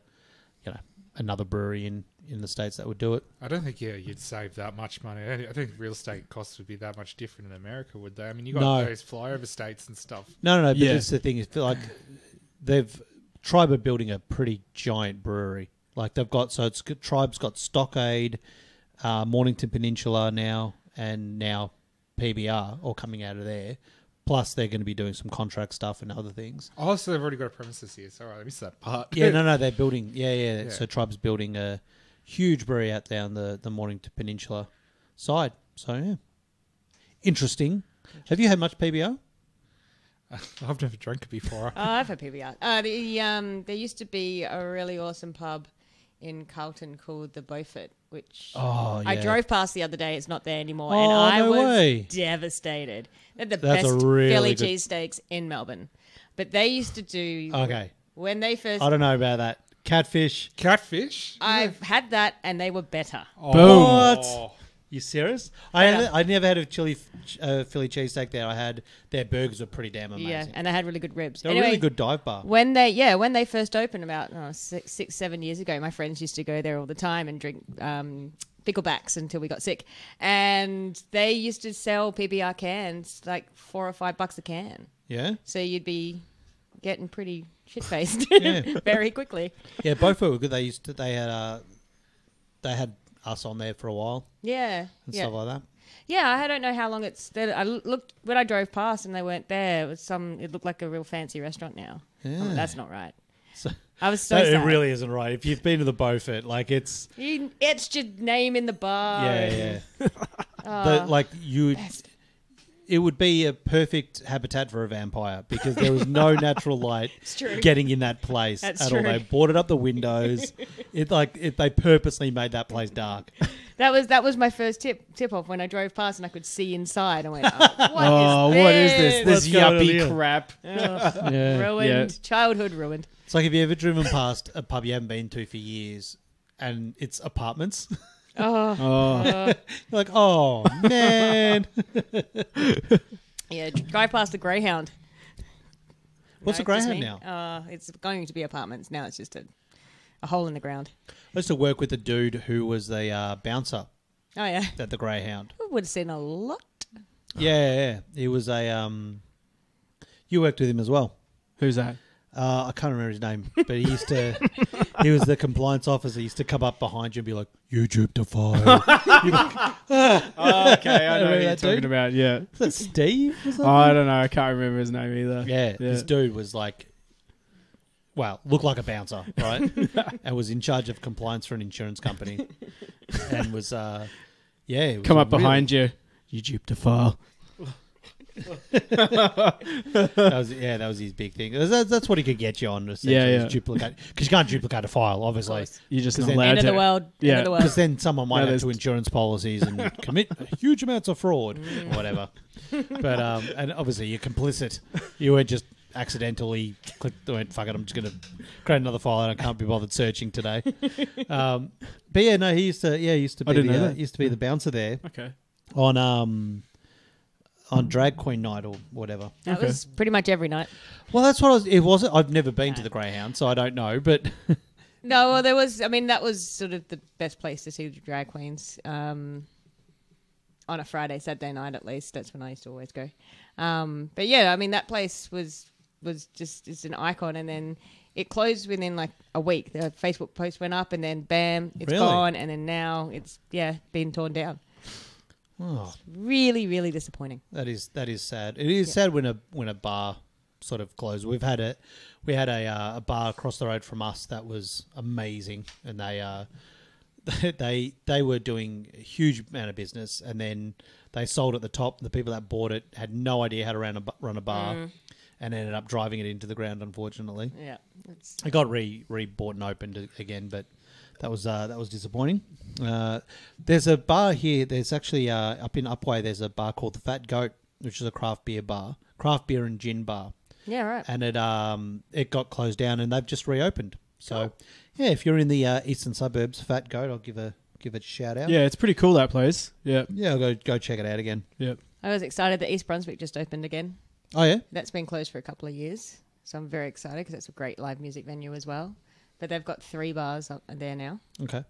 another brewery in the States that would do it. I don't think you'd save that much money. I don't think real estate costs would be that much different in America, would they? I mean, you got those flyover states and stuff. No. But Yeah. that's the thing. Is like Tribe are building a pretty giant brewery. Like Tribe's got Stockade, Mornington Peninsula now, and now PBR all coming out of there. Plus, they're going to be doing some contract stuff and other things. Oh, so they've already got a premises here. Sorry, I missed that part. Yeah, no, they're building. Yeah. Yeah. So Tribe's building a huge brewery out down the Mornington Peninsula side. So yeah, interesting. Have you had much PBR? I've never drank it before. I've had PBR. There used to be a really awesome pub in Carlton called the Beaufort, which I drove past the other day. It's not there anymore, and I was devastated. They're the That's best a really Philly good- cheesesteaks in Melbourne. But they used to do when they first. I don't know about that. Catfish. Catfish? I've had that, and they were better. What? You serious? I never had a Philly cheesesteak there. I had their burgers were pretty damn amazing. Yeah, and they had really good ribs. They're a really good dive bar. When they first opened about 6-7 years ago, my friends used to go there all the time and drink picklebacks until we got sick. And they used to sell PBR cans like $4 or $5 a can. Yeah. So you'd be getting pretty shit faced Yeah. very quickly. Yeah, both were good. They had us on there for a while Yeah. and Yeah. stuff like that. Yeah, I don't know how long it's. I looked when I drove past and they weren't there. It looked like a real fancy restaurant now. Yeah. I'm like, that's not right. So, I was so it sad. really isn't right. If you've been to the Beaufort, like it's You etched your name in the bar. yeah. Oh, Best. It would be a perfect habitat for a vampire because there was no natural light true. getting in that place That's at true. all. They boarded up the windows. They purposely made that place dark. That was my first tip off when I drove past and I could see inside. I went, what What is this? What's This going on yuppie here? crap. Yeah. Ruined. Yeah. Childhood ruined. It's like if you ever driven past a pub you haven't been to for years and it's apartments. Oh. You're like, oh man. Yeah, drive past the Greyhound. What's a No, just Greyhound me. now? It's going to be apartments. Now it's just a hole in the ground. I used to work with a dude who was the bouncer Oh, yeah. at the Greyhound. I would have seen a lot. Yeah. He was a... you worked with him as well. Who's that? I can't remember his name, but he used to... he was the compliance officer. He used to come up behind you and be like, you drooped a file. Oh, okay, I know Remember who you're that talking dude? about. Yeah. Is that Steve or something? Oh, I don't know. I can't remember his name either. Yeah, this dude was like... Well, looked like a bouncer, right? And was in charge of compliance for an insurance company. And was, it was Come up really- behind you. You duped a file. that was his big thing. That's what he could get you on. Yeah. Duplicate, because you can't duplicate a file, obviously. You're just Because not then- allowed End of to. the world. Yeah. End of the world. Because then someone might No, have there's- two insurance policies and commit huge amounts of fraud or whatever. But and obviously you're complicit. You weren't just accidentally clicked. Went fuck it. I'm just going to create another file and I can't be bothered searching today. But yeah, no, he used to I be didn't know that. used to be the bouncer there Okay. on drag queen night or whatever. That was pretty much every night. Well, that's what it was. I've never been to the Greyhound, so I don't know. But No, well, there was. I mean, that was sort of the best place to see the drag queens. On a Friday, Saturday night at least. That's when I used to always go. But yeah, I mean, that place was just it's an icon, and then it closed within like a week. The Facebook post went up, and then bam, it's Really? gone, and then now it's been torn down. oh, Really, really disappointing. that is sad. It is sad when a bar sort of closed. We had a bar across the road from us that was amazing, and they were doing a huge amount of business, and then they sold at the top. The people that bought it had no idea how to run a bar, and ended up driving it into the ground. Unfortunately, Yeah, it's it got re-bought and opened again, but that was disappointing. There's a bar here. There's actually up in Upway. There's a bar called the Fat Goat, which is a craft beer beer and gin bar, yeah, right. and it got closed down, and they've just reopened. So yeah, if you're in the eastern suburbs, Fat Goat, I'll give it a shout out. Yeah, it's pretty cool, that place. Yeah. Yeah, I'll go check it out again. Yeah. I was excited that East Brunswick just opened again. Oh yeah, That's been closed for a couple of years, so I'm very excited because it's a great live music venue as well. But they've got 3 bars up there now, okay,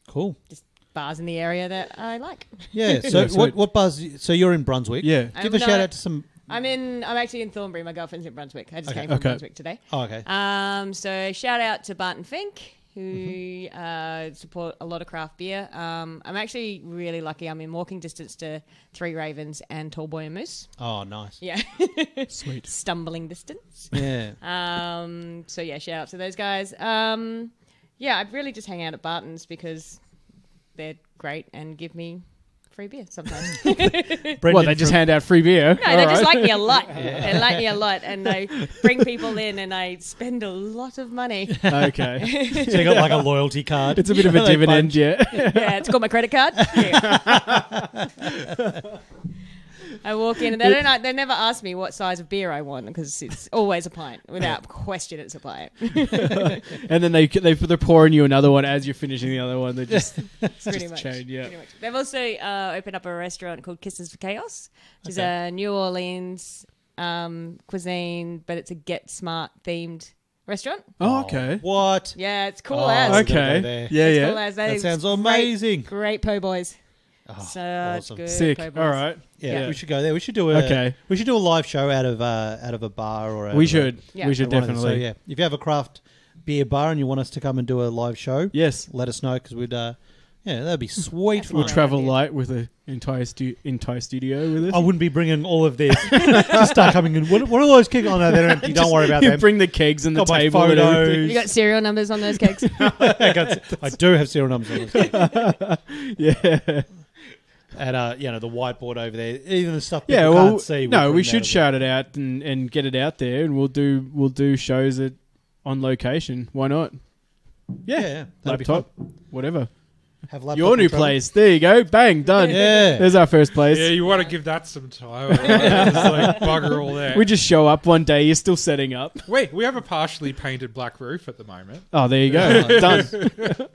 cool. just bars in the area that I like. Yeah. So Yeah, sweet. what buzz? So you're in Brunswick. Yeah. Give a shout out to some. I'm actually in Thornbury. My girlfriend's in Brunswick. I just Okay. came from Okay. Brunswick today. Oh, okay. So shout out to Barton Fink, who support a lot of craft beer. I'm actually really lucky. I'm in walking distance to Three Ravens and Tall Boy and Moose. Oh, nice. Yeah, Sweet. stumbling distance. Yeah. So yeah, shout out to those guys. Yeah, I'd really just hang out at Barton's because they're great and give me free beer sometimes. Well, they just hand out free beer. No, they just like me a lot. They like me a lot, and they bring people in, and I spend a lot of money. Okay. So you got like a loilty card. It's a bit of a They dividend, yeah. Yeah, it's got my credit card. Yeah. I walk in, and they never ask me what size of beer I want because it's always a pint. Without question, it's a pint. And then they're pouring you another one as you're finishing the other one. They just Pretty much. chain, yeah. Pretty much. They've also opened up a restaurant called Kisses for Chaos, which is a New Orleans cuisine, but it's a Get Smart themed restaurant. Oh, okay. What? Yeah, it's cool Oh, as. okay. Go Okay. there. Yeah, It's yeah. cool as. That They've sounds great- amazing. Great po' boys. Oh, Such awesome. good Sick. po' boys. All right. Yeah, Yeah. we should go there. We should do Okay. a live show out of a bar or out We of should. Yeah. We should one of them. definitely. So yeah, if you have a craft beer bar and you want us to come and do a live show, Yes. let us know because we'd that'd be sweet We'll fun. tra- Travel idea. light with the entire studio with us. I wouldn't be bringing all of this. Just start coming in. What are those kegs? Oh no, they're empty. Don't worry about You them. bring the kegs and the Got my table and everything. photos. You got serial numbers on those cakes? I do have serial numbers on this cake. Yeah. And the whiteboard over there, even the stuff people Yeah, well, can't see. no, we'll we bring should out shout it out and get it out there, and we'll do shows on location. Why not? Yeah, that'd be Laptop, whatever. Have laptop Your new in trouble. place. There you go. Bang, done. Yeah. There's our first place. Yeah, you want to give that some time. It's like bugger all there. We just show up one day. You're still setting up. Wait, we have a partially painted black roof at the moment. Oh, there you go. Done.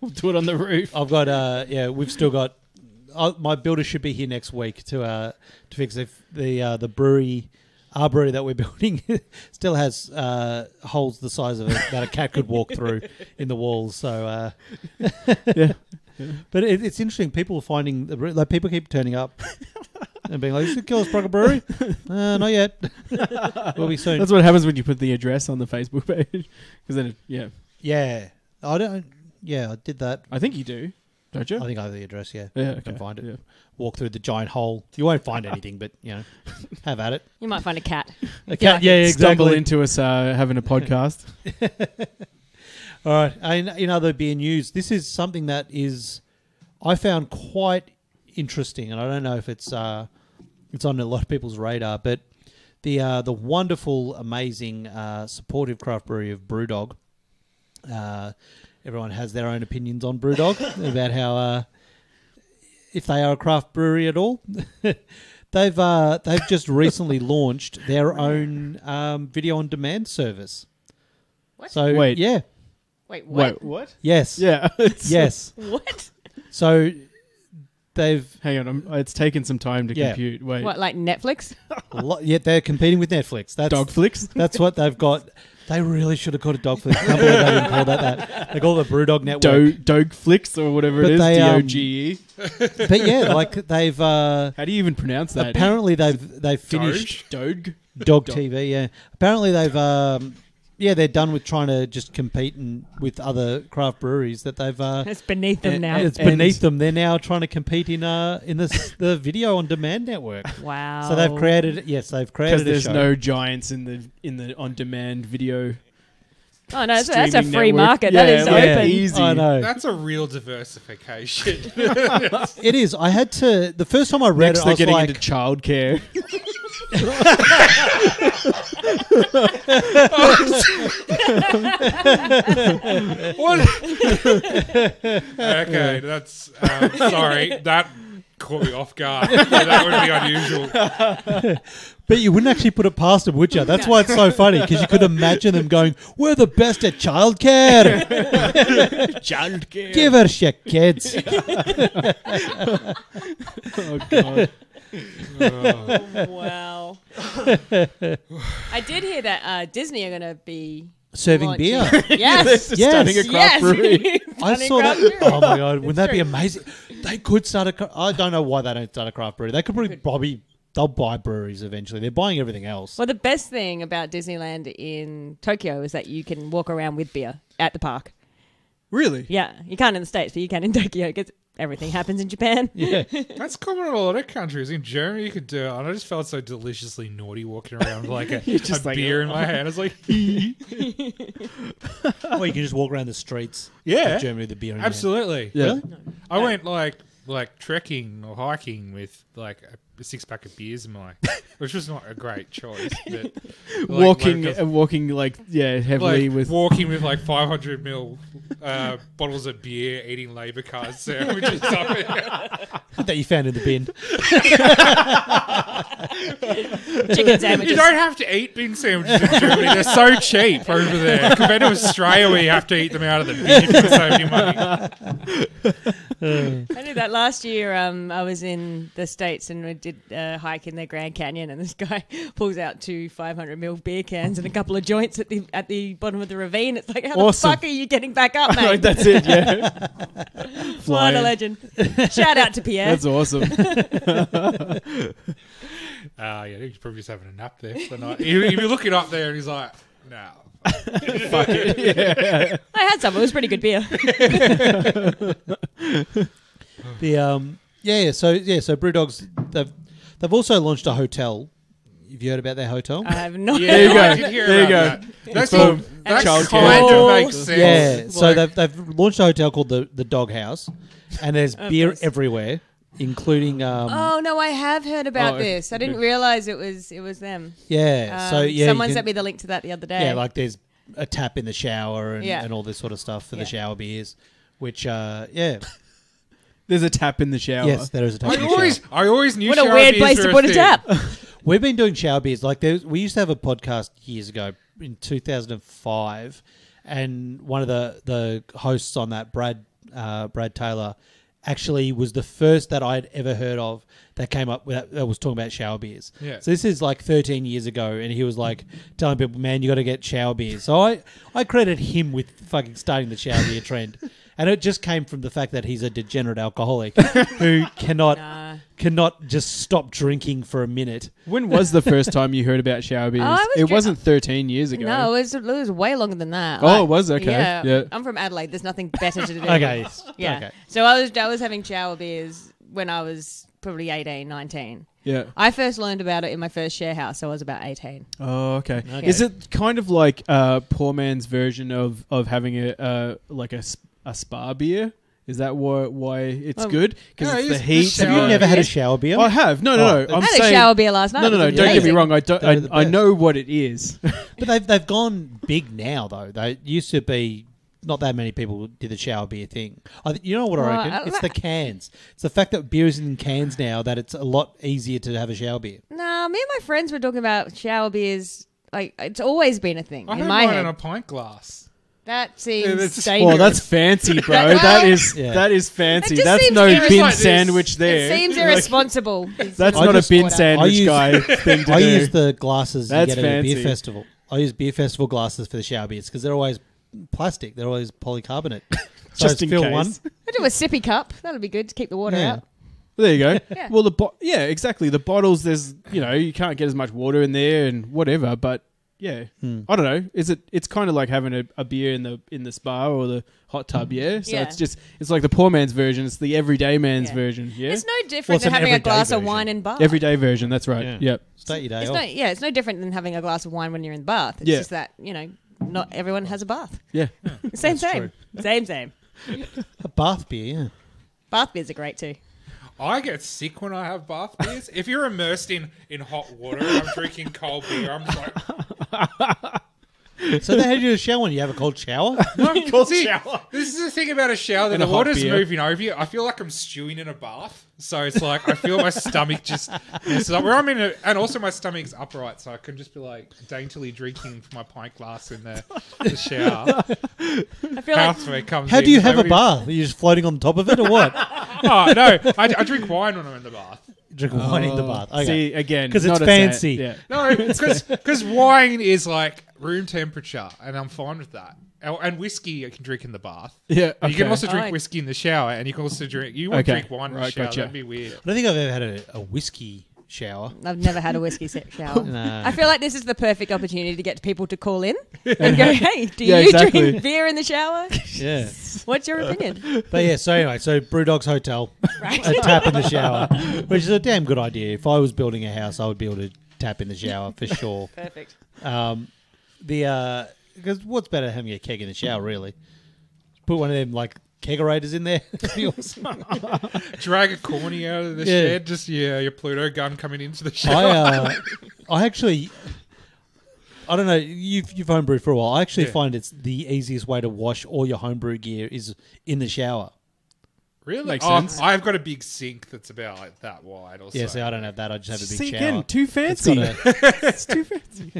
We'll do it on the roof. I've got we've still got my builder should be here next week to fix the brewery. Our brewery that we're building still has holes the size of it that a cat could walk through in the walls. So, Yeah. but it's interesting. People are finding people keep turning up and being like, "You should kill us, Brocker Brewery." Not yet. We'll be soon. That's what happens when you put the address on the Facebook page. Because then, Yeah, I don't. Yeah, I did that. I think you do, don't you? I think I have the address. Yeah, Yeah, I can okay. find it. Yeah. Walk through the giant hole. You won't find anything, but have at it. You might find a cat. A cat. Yeah, Stumble exactly. into us having a podcast. All right. In other beer news, this is something that I found quite interesting, and I don't know if it's on a lot of people's radar, but the wonderful, amazing, supportive craft brewery of Brewdog. Everyone has their own opinions on Brewdog about how if they are a craft brewery at all. They've just recently launched their own video on demand service. What? So Wait. yeah. Wait, what? Wait, what? Yes. Yeah. Yes. What? So they've Hang on. It's taken some time to Yeah. compute. Wait. What, like Netflix? they're competing with Netflix. That's Dog flicks? That's what they've got. They really should have called it Dogflix. I can't believe they didn't call that. They call it the Brewdog Network. Dog flicks or whatever But it is. they, DOGE. But yeah, like they've How do you even pronounce that? apparently they've finished Dog? Dog TV. Yeah, apparently they're done with trying to just compete with other craft breweries that they've. It's beneath them now. It's beneath them. They're now trying to compete in the video on demand network. Wow. So they've created. Yes, they've created. Because there's a show. no giants in the on demand video. Oh, no, that's a streaming free network. market. Yeah, That is like, open. easy. I know. That's a real diversification. It is. I had to. The first time I read Next, it, I they're was getting like, into childcare. What? Okay, that's sorry. That caught me off guard. That would be unusual. but you wouldn't actually put it past them, would you? That's why it's so funny, because you could imagine them going, "We're the best at childcare. Childcare. Give her shit, kids." Oh god. Wow. I did hear that Disney are going to be Serving launching- beer. Yes. Yes. Starting a craft brewery. I Starting saw craft that. brewery. Oh my god! Wouldn't that be true. amazing? They could start I don't know why they don't start a craft brewery. They could probably they'll buy breweries eventually. They're buying everything else. Well, the best thing about Disneyland in Tokyo is that you can walk around with beer at the park. Really? Yeah, you can't in the States, but you can in Tokyo because everything happens in Japan. Yeah. That's common in a lot of countries. In Germany, you could do it. And I just felt so deliciously naughty walking around with like a just like, beer in my hand. I was like, Or you can just walk around the streets. yeah, of Germany with the beer in your hand. absolutely. Yeah. Really? I went like trekking or hiking with like a 6-pack of beers in my, which was not a great choice. But Walking heavily like with. walking with like 500 ml bottles of beer, eating Labour card sandwiches. That you found in the bin. Chicken sandwiches. You don't have to eat bin sandwiches in Germany. They're so cheap over there compared to Australia, where you have to eat them out of the bin if you save any money. I did that last year. I was in the States and we did a hike in the Grand Canyon, and this guy pulls out 2 500ml beer cans and a couple of joints at the bottom of the ravine. It's like, how Awesome. the fuck are you getting back up, mate? Like, that's it, yeah. What Flying. a legend. Shout out to Pierre. That's awesome. Yeah, he's probably just having a nap there for the night. If you look it up there, and he's like, no. Fuck it. Yeah. I had some. It was pretty good beer. So Brewdogs they've also launched a hotel. Have you heard about their hotel? I have no Yeah, There you go. I did hear There you about go. that. That's Boom. that Childcare. kind of makes Oh, sense. Yeah, so Like, they've launched a hotel called the Dog House, and there's beer course. everywhere, including Oh no, I have heard about Oh, this. I didn't realize it was them. someone sent me the link to that the other day. Yeah, like there's a tap in the shower and, Yeah. and all this sort of stuff for Yeah. the shower beers, which There's a tap in the shower. Yes, there is a tap in the shower. I always knew What a shower weird beers place were to put a thing. tap. We've been doing shower beers. Like we used to have a podcast years ago in 2005, and one of the hosts on that, Brad Taylor, actually was the first that I'd ever heard of that came up with that was talking about shower beers. Yeah. So this is like 13 years ago, and he was like telling people, "Man, you got to get shower beers." So I credit him with fucking starting the shower beer trend. And it just came from the fact that he's a degenerate alcoholic who cannot just stop drinking for a minute. When was the first time you heard about shower beers? It wasn't 13 years ago. No, it was way longer than that. Oh, it was? Okay. Yeah. I'm from Adelaide. There's nothing better to do. Okay. Yeah. Okay. So I was having shower beers when I was probably 18, 19. Yeah. I first learned about it in my first share house, so I was about 18. Oh, okay. Is it kind of like poor man's version of having a spa beer? Is that why it's good? Because it's the heat. Have you never had a shower beer? I have. No. I had a shower beer last night. No. Don't get me wrong. They're the I best. know what it is. But they've gone big now, though. They used to be not that many people did the shower beer thing. You know what I reckon? It's the cans. It's the fact that beer is in cans now that it's a lot easier to have a shower beer. Nah, me and my friends were talking about shower beers. Like, it's always been a thing I in had my mine head. in a pint glass. That seems that's- dangerous. Oh, that's fancy, bro. That is fancy. just That's seems no irresponsible. bin Like this. sandwich there. It seems Like, irresponsible. that's I not a just bin water. sandwich guy thing to I do. use the glasses That's you get at a beer fancy. festival. I use beer festival glasses for the shower beers because they're always plastic. They're always polycarbonate. So Just I in fill case. one. I do a sippy cup. That'll be good to keep the water Yeah. out. Well, there you go. Yeah. Well, exactly. The bottles, there's, you can't get as much water in there and whatever, but yeah, I don't know. It's kind of like having a beer in the spa or the hot tub, yeah. So Yeah. it's like the poor man's version. It's the everyday man's Yeah. version, yeah. It's no Well, different it's than an having a everyday glass version. of wine in bath. Everyday version. That's right. Yeah. Yep. Start your day It's off. it's no different than having a glass of wine when you're in the bath. It's Yeah. just that, not everyone has a bath. Yeah. Same. true. Same. A bath beer, yeah. Bath beers are great too. I get sick when I have bath beers. If you're immersed in hot water and I'm drinking cold beer, I'm just like... So then how do you do a shower when you have a cold shower? See, this is the thing about a shower, that And a the hot water's beer. moving over you. I feel like I'm stewing in a bath. So it's like I feel my stomach just messes up. Where I'm in and also my stomach's upright, so I can just be like daintily drinking from my pint glass in the shower. I feel like Houseware comes How in. do you have a Nobody- bath? Are you just floating on top of it or what? Oh, no. I drink wine when I'm in the bath. Drink wine in the bath. Okay. See, again, 'Cause it's not a fancy. Yeah. No, because wine is like room temperature, and I'm fine with that. And whiskey I can drink in the bath. Yeah. You can okay. also drink Alright. whiskey in the shower, and you can also drink... You won't Okay. drink wine in the Right, shower. gotcha. That'd be weird. I don't think I've ever had a whiskey shower. I've never had a whiskey shower. No. I feel like this is the perfect opportunity to get people to call in and go, "Hey, do Yeah, you exactly. drink beer in the shower? Yeah. What's your opinion?" But yeah, so anyway, Brewdog's Hotel, Right. a tap in the shower, which is a damn good idea. If I was building a house, I would be able to tap in the shower for sure. Perfect. Because what's better than having a keg in the shower, really? Put one of them like kegerators in there. That'd be awesome. Drag a corny out of the Yeah. shed. Just, your Pluto gun coming into the shower. I actually, I don't know. You've homebrewed for a while. I actually Yeah. find it's the easiest way to wash all your homebrew gear is in the shower. Really? Makes sense. I've got a big sink that's about like that wide. Also. Yeah, see, I don't have that. I just have a big See, shower. again, too It's fancy. got a- It's too fancy.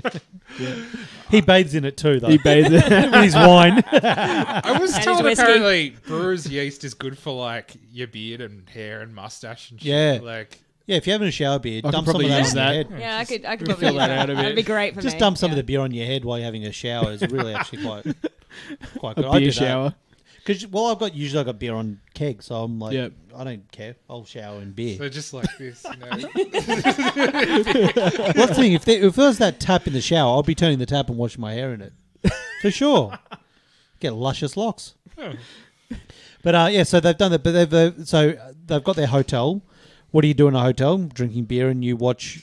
he bathes in it too, though. He bathes it. with his wine. I was And told his whiskey. apparently brewer's yeast is good for like your beard and hair and mustache and shit. Yeah. Like, Yeah, if you're having a shower beer, could dump some of probably that use on that. your head. Yeah, I could fill probably use that out a bit. That'd be great for me. Just dump some Yeah. of the beer on your head while you're having a shower. Is really actually quite good. A I beer do shower. Because usually I got beer on keg, so I'm like, Yep. I don't care. I'll shower in beer. so just like this, Well, that's the thing. If there's that tap in the shower, I'll be turning the tap and washing my hair in it for sure. Get luscious locks. But yeah, so they've done that. But they've got their hotel. What do you do in a hotel? Drinking beer and you watch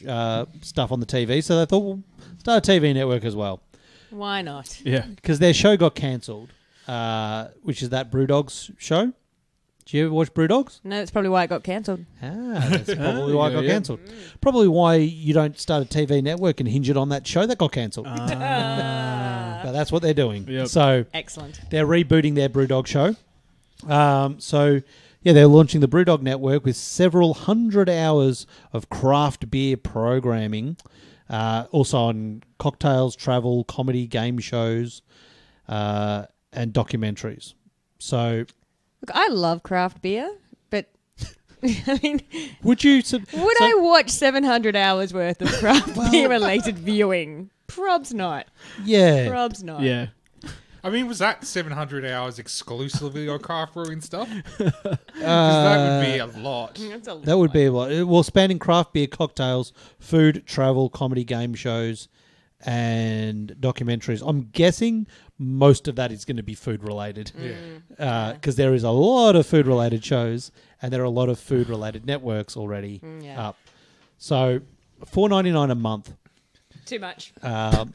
stuff on the TV. So they thought, we'll start a TV network as well Why not? Yeah. because their show got cancelled, which is that Brewdogs show. Do you ever watch Brewdogs? No, that's probably why it got cancelled. That's probably why it got yeah. cancelled. Probably why you don't start a TV network and hinge it on that show that got cancelled. But that's what they're doing. Yep. So Excellent. they're rebooting their Brewdog show. So Yeah, they're launching the Brewdog Network with several hundred hours of craft beer programming, also on cocktails, travel, comedy, game shows, and documentaries. So, Look, I love craft beer, but I mean, would you? would I watch 700 hours worth of craft beer related viewing? Probs not. Yeah. Probs not. Yeah. I mean, was that 700 hours exclusively on craft brewing stuff? 'Cause that would be a lot. That's a lot. That would be a lot. Well, spanning craft beer, cocktails, food, travel, comedy, game shows, and documentaries. I'm guessing most of that is going to be food related. Yeah. Because there is a lot of food related shows and there are a lot of food related networks already up. So $4.99 a month. Too much. And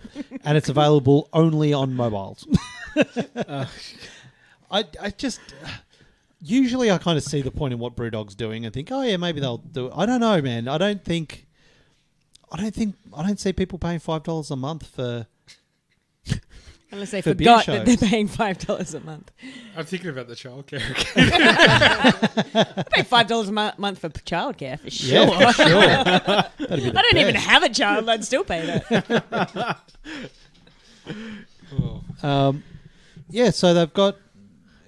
it's available only on mobiles. I just usually I kind of see the point in what Brewdog's doing and think, oh yeah, maybe they'll do it. I don't know, man. I don't see people paying $5 a month for Unless they for beer forgot that they're paying $5 a month. I'm thinking about the childcare. I pay $5 a month for childcare for sure. Yeah, for sure. I don't even have a child. I'd still pay that. Yeah, so they've got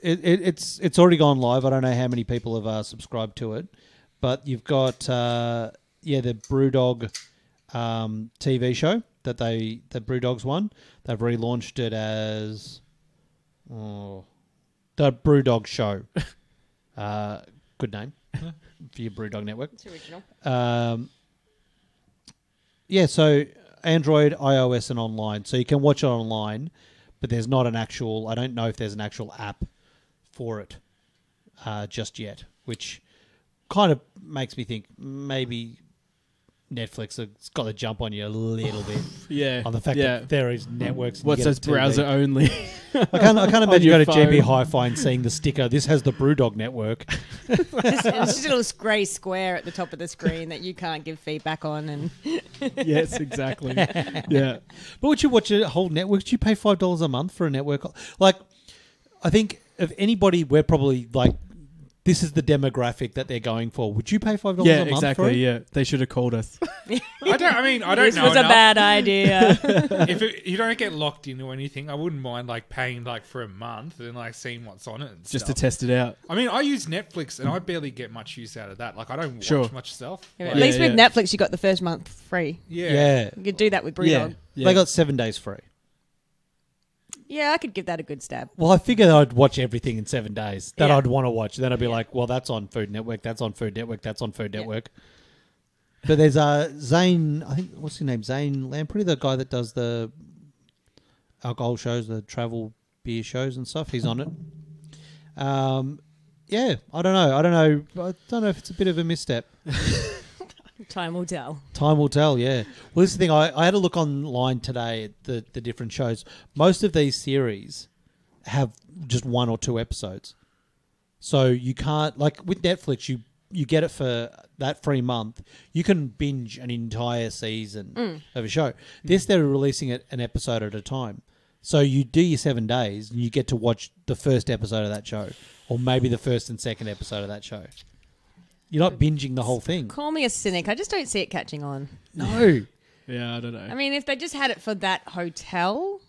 it's already gone live. I don't know how many people have subscribed to it, but you've got the Brewdog TV show that Brewdog's won. They've relaunched it as the Brewdog Show. Good name for your Brewdog network. It's original. Yeah, so Android, iOS, and online. So you can watch it online, but there's not an actual... I don't know if there's an actual app for it just yet, which kind of makes me think maybe Netflix has got to jump on you a little bit. Yeah. On the fact that there is networks. and What you get says a TV. browser only? I can't imagine you your go to GB phone. Hi-Fi and seeing the sticker, this has the Brewdog network. It's just a little grey square at the top of the screen that you can't give feedback on. And Yes, exactly. Yeah. But would you watch a whole network? Would you pay $5 a month for a network? Like, I think if anybody, we're probably like, this is the demographic that they're going for. Would you pay $5 a month Yeah, for exactly. it? Yeah. They should have called us. I don't know. this was a enough. bad idea. If you don't get locked into anything, I wouldn't mind like paying like for a month and like seeing what's on it and Just stuff. to test it out. I mean, I use Netflix and I barely get much use out of that. Like, I don't watch Sure. much stuff. Yeah, Like, at least with yeah. Netflix, you got the first month free. Yeah. You could do that with Brewdog. Yeah. Yeah. They got 7 days free. Yeah, I could give that a good stab. Well, I figured I'd watch everything in 7 days that Yeah. I'd want to watch. Then I'd be like, well, that's on Food Network, that's on Food Network, that's on Food Network. But there's Zane, I think, what's his name? Zane Lamprey, the guy that does the alcohol shows, the travel beer shows and stuff. He's on it. Yeah, I don't know. I don't know if it's a bit of a misstep. Time will tell. Time will tell, yeah. Well, this is the thing. I had a look online today at the different shows. Most of these series have just 1 or 2 episodes. So you can't... Like, with Netflix, you get it for that free month. You can binge an entire season of a show. This, they're releasing it an episode at a time. So you do your 7 days, and you get to watch the first episode of that show. Or maybe the first and second episode of that show. You're not binging the whole thing. Call me a cynic. I just don't see it catching on. No. Yeah, I don't know. I mean, if they just had it for that hotel,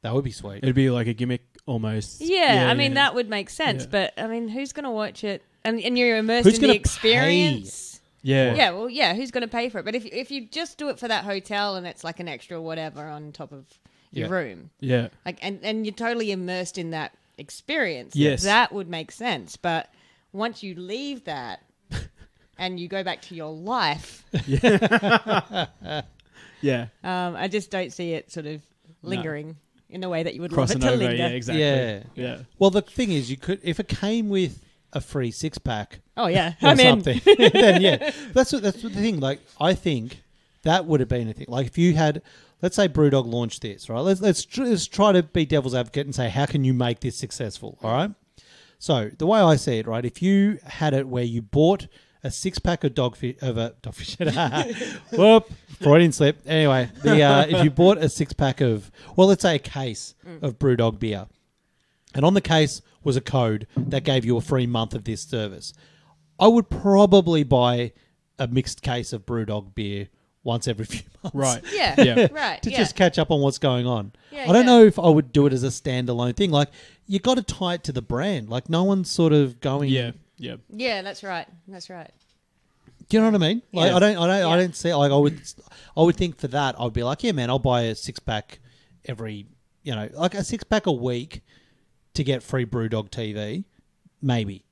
That would be sweet. It'd be like a gimmick almost. I mean, that would make sense. Yeah. But, I mean, who's going to watch it? And you're immersed Who's in the gonna experience. Yeah. Yeah, well, yeah, who's going to pay for it? But if you just do it for that hotel and it's like an extra whatever on top of your Yeah. room, Yeah. like and you're totally immersed in that experience, Yes. that would make sense. But once you leave that and you go back to your life, Yeah. I just don't see it sort of lingering in the way that you would Crossing love it to over. linger. Yeah, exactly. Yeah. Yeah. Well, the thing is, you could, if it came with a free 6-pack Oh yeah, or I'm in. something, then yeah, that's the thing. Like, I think that would have been a thing. Like, if you had, let's say, Brewdog launched this, right? Let's try to be devil's advocate and say, how can you make this successful? All right. So the way I see it, right, if you had it where you bought a 6-pack of dogfish, whoop, Freudian slip. Anyway, if you bought a 6-pack of, well, let's say a case of Brewdog beer, and on the case was a code that gave you a free month of this service, I would probably buy a mixed case of Brewdog beer once every few months. Right. Yeah. Yeah. Right. To yeah. just catch up on what's going on. Yeah, I don't yeah. know if I would do it as a standalone thing. Like, you got to tie it to the brand. Like, no one's sort of going. Yeah. Yeah. Yeah, that's right. That's right. Do you know what I mean? Like, Yeah. I don't see. Like, I would think for that, I'd be like, yeah, man, I'll buy a 6-pack every, like a 6-pack a week to get free Brewdog TV, maybe.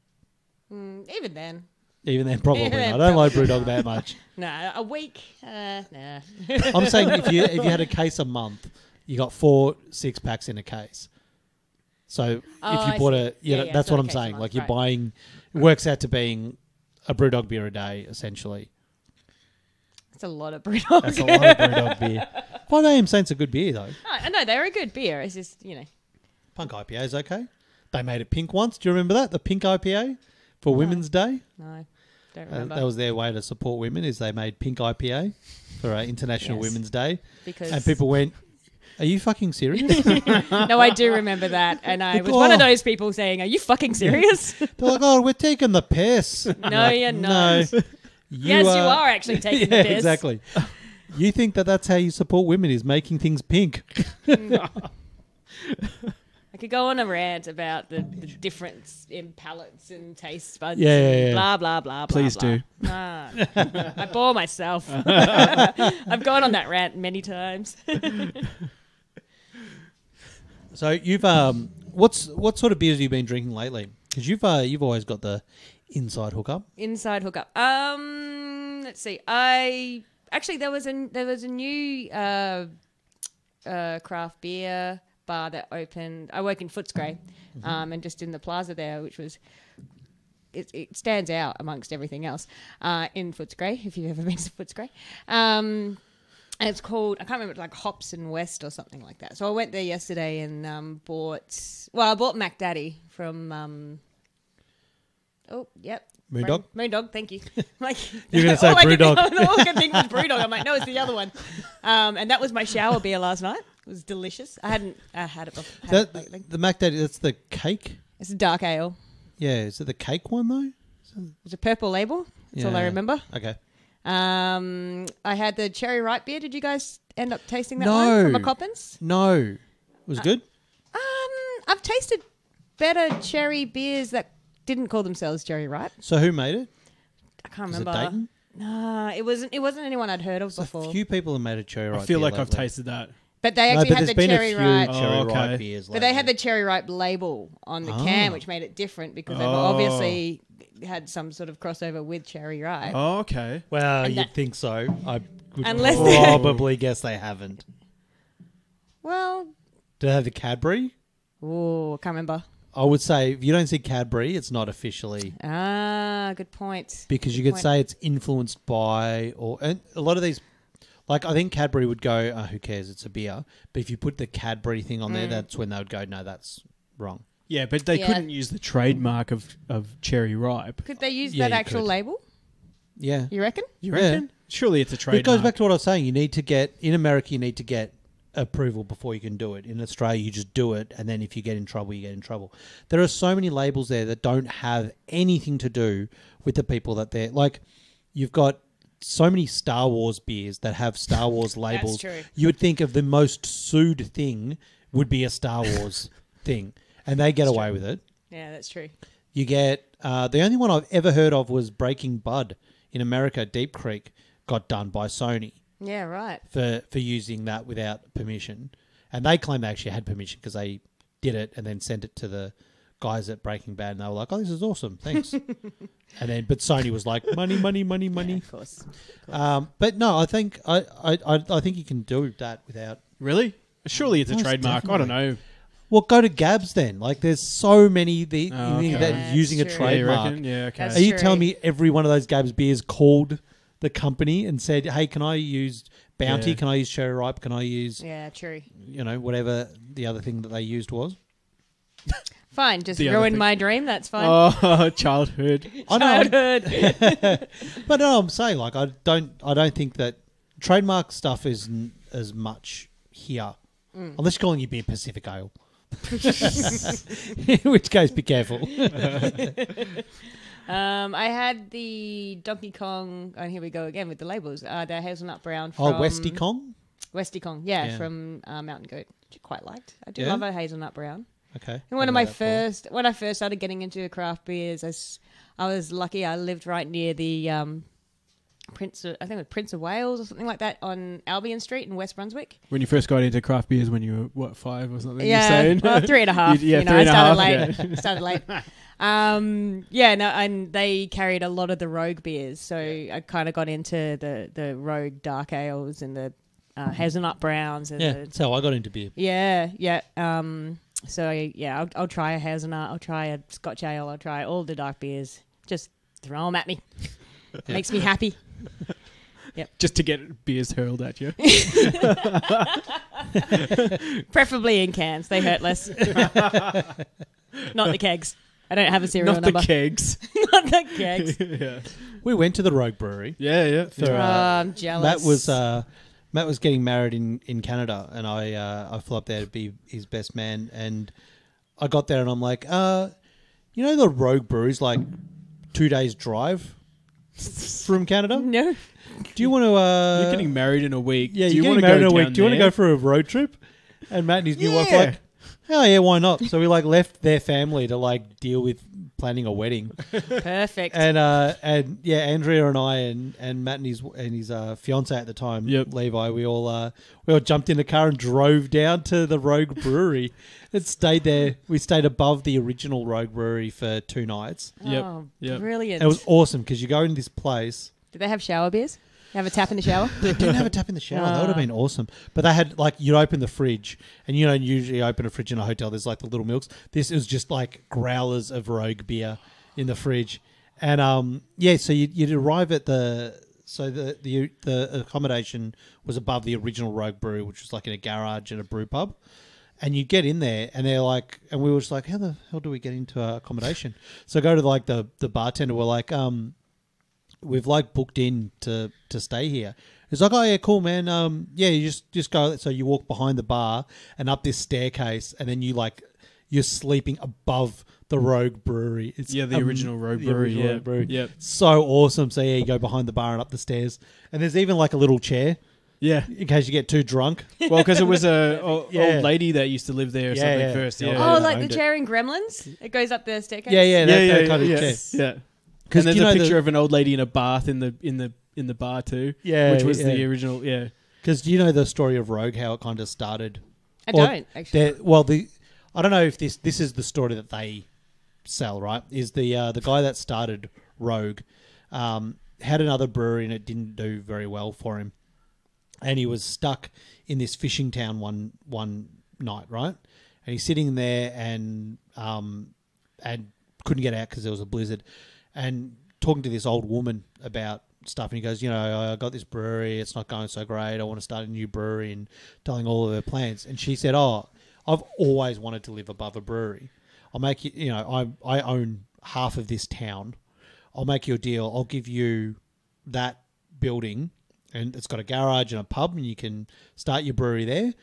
Even then. Even then, probably. Even then, I don't like probably Brewdog that much. No, a week. Nah. I'm saying if you had a case a month, you got 4 6-packs in a case. So if you I bought see. Yeah, that's so what a I'm case a saying. month, Like, you're right. buying, it works out to being a Brewdog beer a day, essentially. It's a lot of Brewdog. That's a lot of Brewdog beer. 5 AM Saint's a good beer, though. I know, they're a good beer. It's just, Punk IPA is okay. They made it pink once. Do you remember that? The pink IPA for Women's Day? no, don't remember. That was their way to support women, is they made pink IPA for International Yes. Women's Day. Because And people went, are you fucking serious? No, I do remember that. And I was one of those people saying, are you fucking serious? They're like, oh, we're taking the piss. No, you're not. No. Yes, you are actually taking the piss. Exactly. You think that's how you support women, is making things pink. I could go on a rant about the difference in palates and taste buds. Yeah, and yeah, yeah. Blah, blah, blah, blah. Please blah. do. Nah. I bore myself. I've gone on that rant many times. So you've what sort of beers have you been drinking lately? Because you've always got the inside hookup. Inside hookup. Let's see. There was a new craft beer bar that opened. I work in Footscray, and just in the plaza there, which was it stands out amongst everything else in Footscray. If you've ever been to Footscray, and it's called, I can't remember, like Hops and West or something like that. So I went there yesterday and I bought Mac Daddy from. Oh, yep. Moondog? Moondog, thank you. Like, You're going to say Brewdog. All I could think was Brewdog. I'm like, no, it's the other one. And that was my shower beer last night. It was delicious. I had it before. Lately. The Mac Daddy, that's the cake? It's a dark ale. Yeah, is it the cake one, though? It's a purple label. That's all I remember. Okay. I had the cherry ripe beer. Did you guys end up tasting that No. one from a Coppins? No. It was good? I've tasted better cherry beers that didn't call themselves cherry ripe. So who made it? I can't Was it remember. Dayton? No, it wasn't anyone I'd heard of There's before. a few people have made a cherry ripe I feel beer like I've lately. tasted that. But they No, actually but had there's the been cherry a few ripe. cherry Oh, okay. ripe beers But they had the lately. cherry ripe label on the Ah. can, which made it different because they've obviously had some sort of crossover with cherry ripe. Oh, okay. Well, And you'd that- think so. I would Unless they- probably guess they haven't. Well, Do they have the Cadbury? oh, I can't remember. I would say if you don't see Cadbury, it's not officially, Ah, good point. because you Good could point. say it's influenced by, and a lot of these, like I think Cadbury would go, who cares, it's a beer. But if you put the Cadbury thing on there, that's when they would go, no, that's wrong. Yeah, but they Yeah. couldn't use the trademark of cherry ripe. Could they use Yeah, that you actual could. label? Yeah. You reckon? You reckon? Surely it's a But trademark. it goes back to what I was saying. You need to get, in America, you need to get approval before you can do it. In Australia, you just do it, and then if you get in trouble, you get in trouble. There are so many labels there that don't have anything to do with the people that they're, like, you've got so many Star Wars beers that have Star Wars labels. true. You would think of the most sued thing would be a Star Wars thing, and they get away with it. Yeah, that's true. You get, the only one I've ever heard of was Breaking Bud in America. Deep Creek got done by Sony Yeah, right. for using that without permission. And they claim they actually had permission because they did it and then sent it to the guys at Breaking Bad, and they were like, oh, this is awesome, thanks. But Sony was like, money. Yeah, of course. But no, I think I think you can do that without. Really? Surely it's a Most trademark. I don't definitely. know. Well, go to Gabs then. Like, there's so many okay. that Yeah, using a that's Yeah, true. you trademark. reckon? Yeah, okay. That's Are you true. telling me every one of those Gabs beers called the company and said, hey, can I use Bounty? Yeah. Can I use Cherry Ripe? Can I use, Yeah, true. whatever the other thing that they used was? Fine, just The other ruined thing. my dream. That's fine. Oh, childhood. I know. Childhood. But no, I'm saying, like, I don't think that trademark stuff is as much here. Unless you're calling your beer Pacific Ale. In which case, be careful. I had the Donkey Kong, and here we go again with the labels. The hazelnut brown from Westy Kong? Westy Kong, yeah. From Mountain Goat, which I quite liked. I do Yeah? love a hazelnut brown. Okay. And when I first started getting into craft beers, I was lucky. I lived right near the Prince of Wales or something like that on Albion Street in West Brunswick. When you first got into craft beers, when you were 5 or something? Yeah, you're saying? well, 3.5. Yeah, I started 3.5, late. yeah. Started late. And they carried a lot of the Rogue beers, so I kind of got into the Rogue dark ales and the hazelnut browns. And that's how I got into beer. Yeah. I'll try a hazelnut. I'll try a Scotch ale. I'll try all the dark beers. Just throw them at me. Makes me happy. Yep. Just to get beers hurled at you. Preferably in cans. They hurt less. Not the kegs. I don't have a serial number. Not the kegs. Not the kegs. Yeah. We went to the Rogue Brewery. Yeah. I'm jealous. Matt was getting married in Canada, and I flew up there to be his best man. And I got there, and I'm like, the Rogue Brewery's like 2 days drive from Canada. No. Do you want to? You're getting married in a week. Yeah, do you're you getting married in a week. Do you want to go for a road trip? And Matt and his new wife were like, oh yeah, why not? So we left their family to deal with planning a wedding. Perfect. And Andrea and I and Matt and his fiance at the time, Levi, we all jumped in the car and drove down to the Rogue Brewery and stayed there. We stayed above the original Rogue Brewery for 2 nights. Oh, brilliant. And it was awesome because you go in this place. Did they have shower beers? Have a tap in the shower? They didn't have a tap in the shower. That would have been awesome. But they had you'd open the fridge, and you don't usually open a fridge in a hotel. There's the little milks. This was just growlers of Rogue beer in the fridge, and so you'd arrive at the accommodation was above the original Rogue Brewery, which was in a garage and a brew pub. And you get in there, and they're and we were just how the hell do we get into our accommodation? So I go to the bartender. We're we've booked in to stay here. It's oh yeah, cool, man. You just go. So you walk behind the bar and up this staircase, and then you're sleeping above the Rogue Brewery. It's the original Rogue Brewery. Rogue Brewery. Yeah, so awesome. So you go behind the bar and up the stairs, and there's even a little chair. Yeah, in case you get too drunk. Well, because it was a old lady that used to live there or something first. Yeah. Like the chair in Gremlins? It goes up the staircase? That kind of chair. Yeah. And there's a picture of an old lady in a bath in the bar too. Yeah, which was the original. Yeah, because do you know the story of Rogue? How it kind of started? I don't actually. I don't know if this is the story that they sell. Right? Is the guy that started Rogue had another brewery and it didn't do very well for him, and he was stuck in this fishing town one night, right? And he's sitting there and couldn't get out because there was a blizzard. And talking to this old woman about stuff, and he goes, I got this brewery, it's not going so great, I want to start a new brewery, and telling all of her plans. And she said, I've always wanted to live above a brewery. I'll make you, I own half of this town. I'll make you a deal. I'll give you that building, and it's got a garage and a pub, and you can start your brewery there.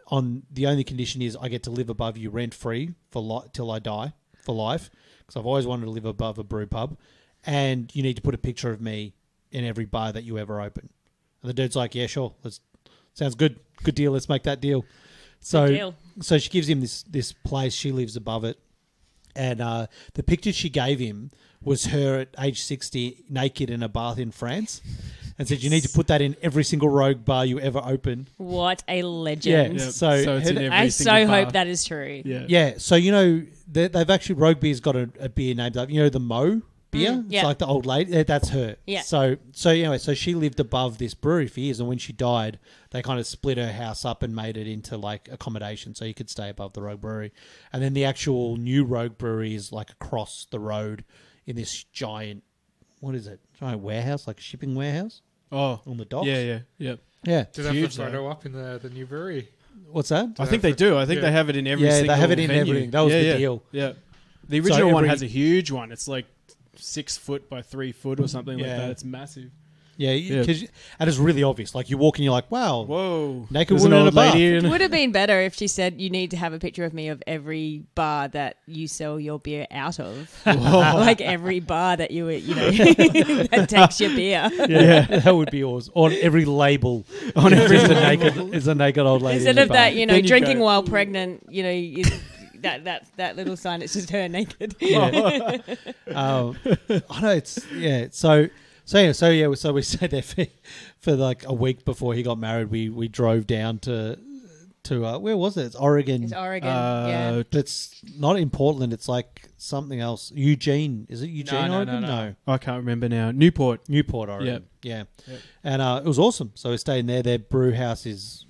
On the only condition is I get to live above you rent-free till I die, for life. Because I've always wanted to live above a brew pub, and you need to put a picture of me in every bar that you ever open. And the dude's like, yeah, sure. Sounds good. Good deal. Let's make that deal. So she gives him this place. She lives above it. And the picture she gave him was her at age 60 naked in a bath in France. And said, you need to put that in every single Rogue bar you ever open. What a legend. Yeah. So it's in every I single bar. hope that is true. Yeah. So, they've actually, Rogue Beer's got a beer named up. The Mo beer? It's like the old lady. That's her. Yeah. So anyway, so she lived above this brewery for years. And when she died, they kind of split her house up and made it into accommodation. So you could stay above the Rogue Brewery. And then the actual new Rogue Brewery is across the road in this giant, what is it? Giant warehouse, like a shipping warehouse. Oh, on the docks. Yeah. Do they have the photo up in the new brewery? What's that? I think they do. I think they have it in every single they have it in venue. everything. That was the deal. Yeah. The original one has a huge one. It's 6 foot by 3 foot or something like that. It's massive. Yeah, Yeah. and it's really obvious. Like you walk in, you're like, wow, Whoa. naked There's an woman in a old bath. lady It in would have been better if she said you need to have a picture of me of every bar that you sell your beer out of, like every bar that that takes your beer. Yeah, that would be awesome. On every label, on every is a naked old lady. Instead in a of bath. that, Then you drinking go- while pregnant, that little sign, it's just her naked. Yeah. I know it's So we stayed there for like a week before he got married. We drove down to where was it? It's Oregon. It's Oregon, yeah. It's not in Portland. It's like something else. Eugene. Is it Eugene, Oregon? No. I can't remember now. Newport, Oregon. Yep. Yeah. And it was awesome. So we stayed in there. Their brew house is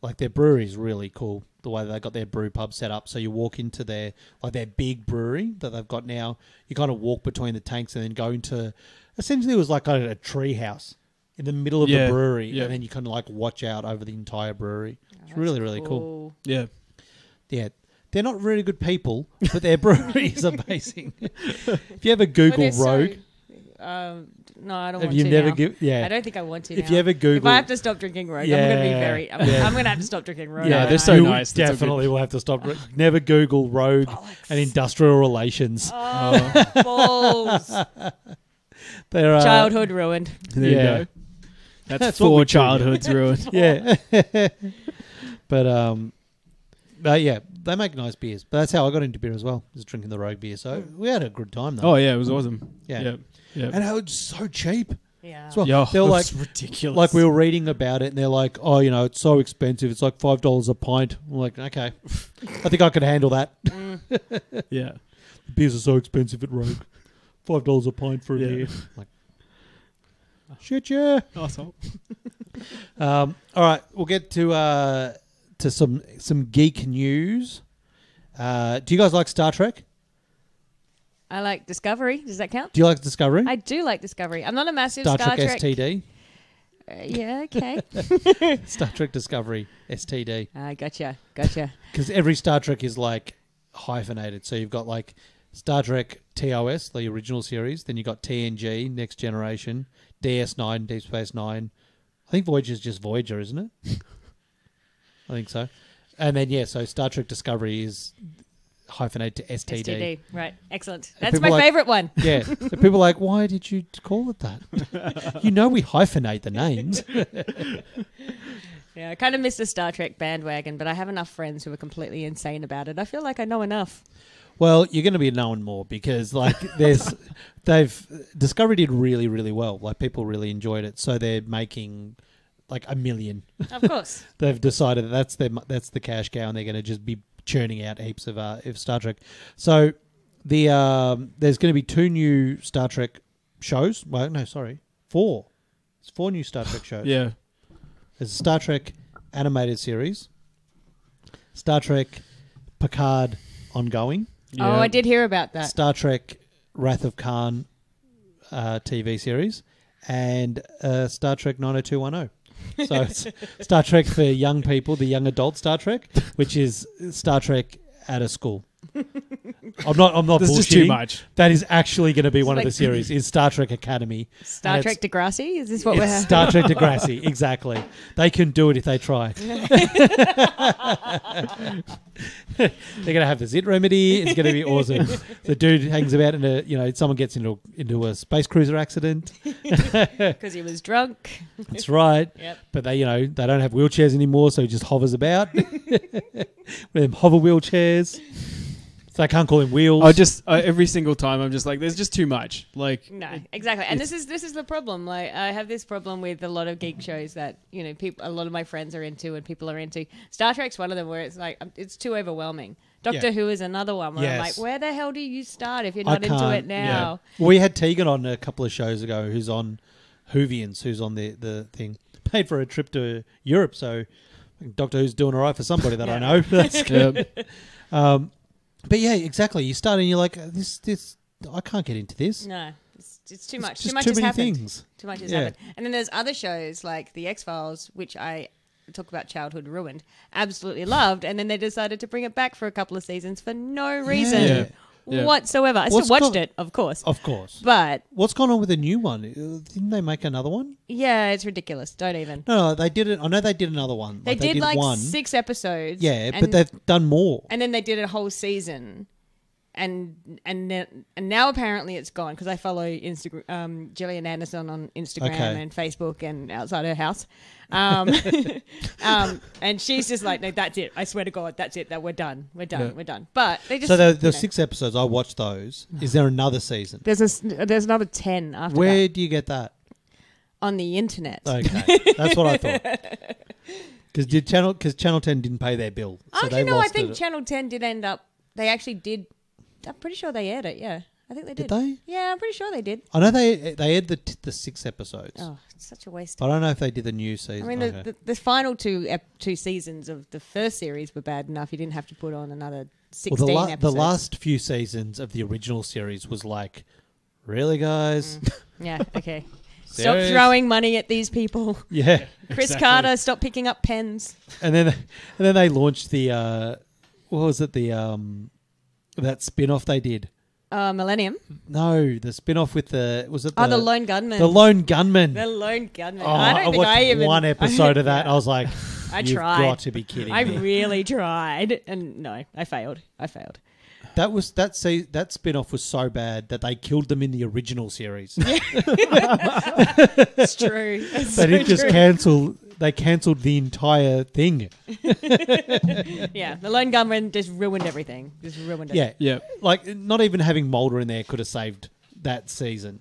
like their brewery is really cool. The way they got their brew pub set up. So you walk into their big brewery that they've got now. You kind of walk between the tanks and then go into. Essentially, it was like a tree house in the middle of the brewery, and then you kind of like watch out over the entire brewery. It's really, really cool. Yeah. Yeah. They're not really good people, but their brewery is amazing. If you ever Google Rogue... no, I don't have want you to never now. I don't think I want to If now. you ever Google... If I have to stop drinking Rogue, I'm going to be very... I'm going to have to stop drinking Rogue. Yeah, they're so you nice. That's definitely will have to stop. Never Google Rogue and industrial relations. Balls. They're, Childhood ruined. There you go. That's what we four do, childhoods ruined. Yeah. But yeah, they make nice beers. But that's how I got into beer as well, is drinking the Rogue beer. So we had a good time though. Oh yeah, it was awesome. Yeah. Yep. And it was so cheap. Yeah. As well. Yeah, They were like that's ridiculous. Like we were reading about it and they're like, oh, it's so expensive. It's like $5 a pint. I'm like, okay. I think I could handle that. Yeah. Beers are so expensive at Rogue. $5 a pint for a beer. Like, shit, yeah. Asshole. All right, we'll get to some geek news. Do you guys like Star Trek? I like Discovery. Does that count? Do you like Discovery? I do like Discovery. I'm not a massive Star Star Trek STD. Yeah, okay. Star Trek Discovery STD. Gotcha. Because every Star Trek is like hyphenated. So you've got like Star Trek TOS, the original series. Then you've got TNG, Next Generation, DS9, Deep Space Nine. I think Voyager's just Voyager, isn't it? I think so. And then, so Star Trek Discovery is hyphenated to STD. STD, right. Excellent. And That's my favourite one. Yeah. So people are like, why did you call it that? We hyphenate the names. Yeah, I kind of miss the Star Trek bandwagon, but I have enough friends who are completely insane about it. I feel like I know enough. Well, you're going to be knowing more because Discovery did really, really well. Like people really enjoyed it. So they're making like 1 million. Of course. They've decided that's the cash cow and they're going to just be churning out heaps of Star Trek. So there's going to be 2 new Star Trek shows. Well, no, sorry, 4. It's 4 new Star Trek shows. Yeah. There's a Star Trek animated series, Star Trek Picard ongoing. Yeah. Oh, I did hear about that. Star Trek Wrath of Khan TV series, and Star Trek 90210. So it's Star Trek for young people, the young adult Star Trek, which is Star Trek at a school. I'm not This bullshitting. is just too much. That is actually going to be one of like- the series. Is Star Trek Academy. Star Trek Degrassi? Is this what It's we're having? Star Trek Degrassi, exactly. They can do it if they try. They're going to have the Zit remedy. It's going to be awesome. The dude hangs about in someone gets into a space cruiser accident. Because he was drunk. That's right. Yep. But they don't have wheelchairs anymore, so he just hovers about with them hover wheelchairs. So I can't call him wheels. Every single time I'm just like, there's just too much. Like, No, exactly. And this is the problem. Like I have this problem with a lot of geek shows that, people, a lot of my friends are into and people are into. Star Trek's one of them where it's like it's too overwhelming. Doctor Who is another one where I'm like, where the hell do you start if you're not into it now? Yeah. We had Tegan on a couple of shows ago who's on Whovians, who's on the thing. Paid for a trip to Europe, so Doctor Who's doing all right for somebody that I know. That's good. But yeah, exactly. You start and you're like, this I can't get into this. No, it's too much. Just too much too has many happened. things. Too much has happened. And then there's other shows like The X-Files, which I talk about childhood ruined, absolutely loved, and then they decided to bring it back for a couple of seasons for no reason. Yeah. Yeah. whatsoever. I What's still watched got- it, of course. Of course. But, What's gone on with the new one? Didn't they make another one? yeah, it's ridiculous. Don't even. No, they did it. I know they did another one. They did like one. 6 episodes. Yeah, but and- they've done more. And then they did a whole season, and now apparently it's gone because I follow Instagram Gillian Anderson on Instagram Okay. and Facebook and outside her house, and she's just like, no, that's it. I swear to God, that's it. That we're done. We're done. But they just So the you know, 6 episodes, I watched those. Is there another season? there's another 10 after Where that do you get that? on the internet. Okay, that's what I thought. Because Channel 10 didn't pay their bill, so Actually, they no, I lost think it. Channel 10 did end up. They actually did. I'm pretty sure they aired it. Yeah, I think they did. Did they? Yeah, I'm pretty sure they did. I know they aired the 6 episodes. Oh, it's such a waste. I don't know if they did the new season. I mean, Okay. the final two seasons of the first series were bad enough. You didn't have to put on another 16 well, the episodes. last few seasons of the original series was like, really, guys? Yeah, okay. Stop Serious? throwing money at these people. Yeah. Chris Exactly. Carter, stop picking up pens. And then they launched the what was it, the that spin-off they did. Millennium. No, the spin-off with the The Lone Gunman. The Lone Gunman. The Lone Gunman. Oh, I don't think watched I even... one episode of that. Yeah. I was like, I you've tried. got to be kidding I me. really tried. And no, I failed. That spin-off was so bad that they killed them in the original series. It's true. It's They so didn't just true. cancel. They cancelled the entire thing. Yeah, the Lone Gunman just ruined everything. Just ruined it. Yeah, Yeah. like not even having Mulder in there could have saved that season.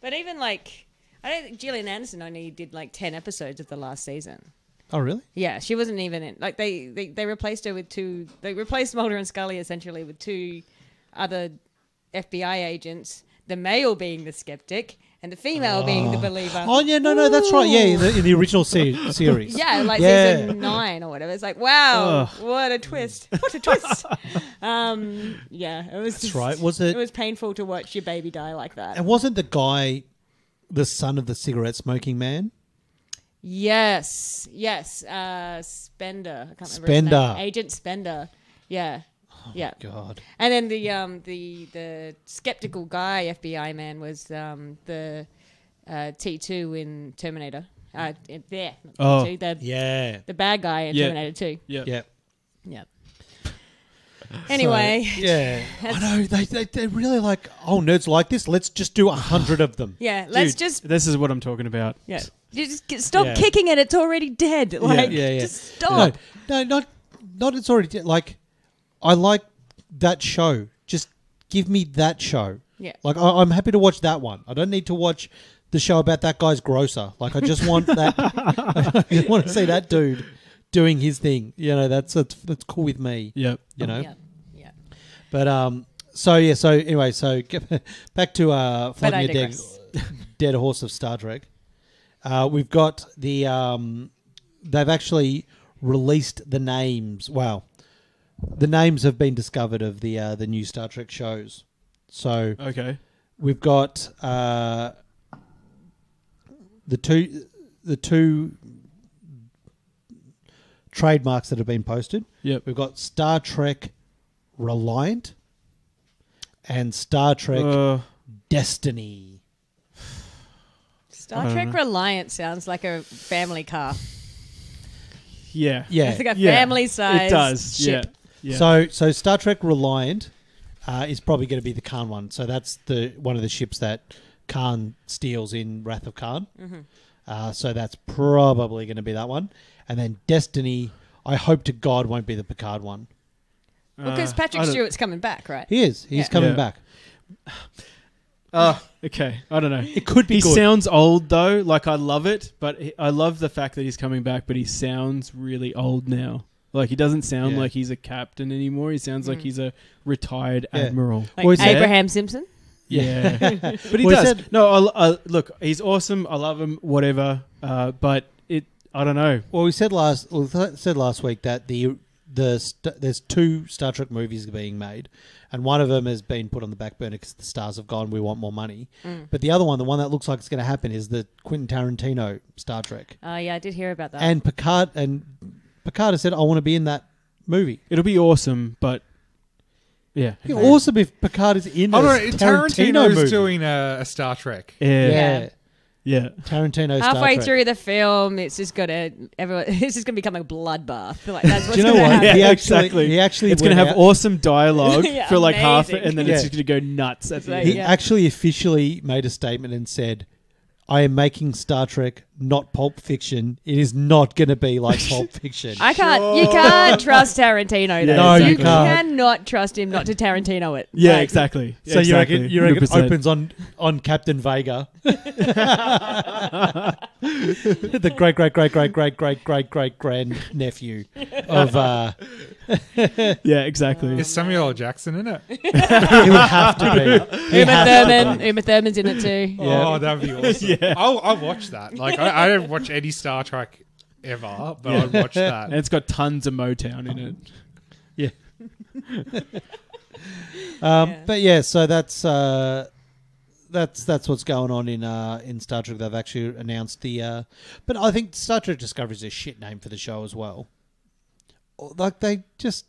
But even like, I don't think Gillian Anderson only did like 10 episodes of the last season. Oh, really? Yeah, she wasn't even in. Like they replaced her with 2. They replaced Mulder and Scully essentially with 2 other FBI agents. The male being the skeptic and the female being the believer. Oh, yeah, no, that's right. Yeah, in the original series. Yeah, like Yeah. season 9 or whatever. It's like, wow, Ugh. what a twist! What a twist! Yeah, it was. That's just- right. Was it? It was painful to watch your baby die like that. And wasn't the guy the son of the cigarette smoking man? Yes. Spender. I can't remember his Spender. name. Agent Spender. Yeah. Yeah. God. And then the skeptical guy FBI man was the T2 in Terminator. Not Oh. T2, Yeah. the bad guy in Yeah. Terminator 2. Yeah. Yeah. Yeah. Anyway, So, yeah. I know. They're really like, oh, nerds like this. Let's just do 100 of them. yeah, let's Dude, just This is what I'm talking about. you just stop Yeah. kicking it. It's already dead. Like, Yeah. just stop. No, not it's already like I like that show. Just give me that show. Yeah. Like I'm happy to watch that one. I don't need to watch the show about that guy's grocer. Like I just want that. I just want to see that dude doing his thing. You know, that's cool with me. Yep. You know. Yeah. Yeah. But so anyway, get back to But flogging I a dead, digress. dead horse of Star Trek. We've got the they've actually released the names. Wow, the names have been discovered of the new Star Trek shows. So Okay. we've got the two trademarks that have been posted. Yep. We've got Star Trek Reliant and Star Trek Destiny. Star Trek Reliant sounds like a family car. Yeah. Yeah. It's like a Yeah. family size It does. ship. Yeah. So Star Trek Reliant is probably going to be the Khan one. So that's one of the ships that Khan steals in Wrath of Khan. Mm-hmm. So that's probably going to be that one. And then Destiny, I hope to God won't be the Picard one. Because Patrick Stewart's coming back, right? He is. He's Yeah. coming Yeah. back. Okay. I don't know. It could be He good. sounds old though. Like I love it, but I love the fact that he's coming back. But he sounds really old now. Like he doesn't sound Yeah. like he's a captain anymore. He sounds like he's a retired Yeah. admiral. Like Well, is that- Abraham Simpson? Yeah, but he Well, he does. said- No, look, he's awesome. I love him. Whatever. But I don't know. Well, we said last week that there's 2 Star Trek movies being made, and one of them has been put on the back burner because the stars have gone. We want more money. But the other one, the one that looks like it's going to happen, is the Quentin Tarantino Star Trek. Oh, yeah, I did hear about that. And Picard has said, "I want to be in that movie." It'll be awesome, but Yeah. It'd be awesome if Picard is in a Tarantino movie. Tarantino's doing a Star Trek. Yeah. Tarantino. Halfway Star Trek. through the film, it's just gonna it's just gonna become a bloodbath. Like that's what's Do you know gonna what? happen. He exactly. actually it's going to went have out- awesome dialogue Yeah, for like half, amazing. and then Yeah. it's just going to go nuts at the like- end. He Yeah. actually officially made a statement and said, I am making Star Trek, not Pulp Fiction. It is not going to be like Pulp Fiction. You can't trust Tarantino. Though. No, you you can't. cannot trust him not to Tarantino it. Yeah, Like, exactly. So exactly. you reckon 100%. opens on Captain Vega, the great grand nephew of. Yeah, exactly. Is Samuel L. Jackson in it? It would have to be. Uma Thurman's in it too. Yeah. Oh, that'd be awesome. Yeah. I'll watch that. Like I don't watch any Star Trek ever, but I'd watch that. And it's got tons of Motown in it. But yeah, so that's what's going on in Star Trek. They've actually announced the, but I think Star Trek Discovery is a shit name for the show as well. Like they just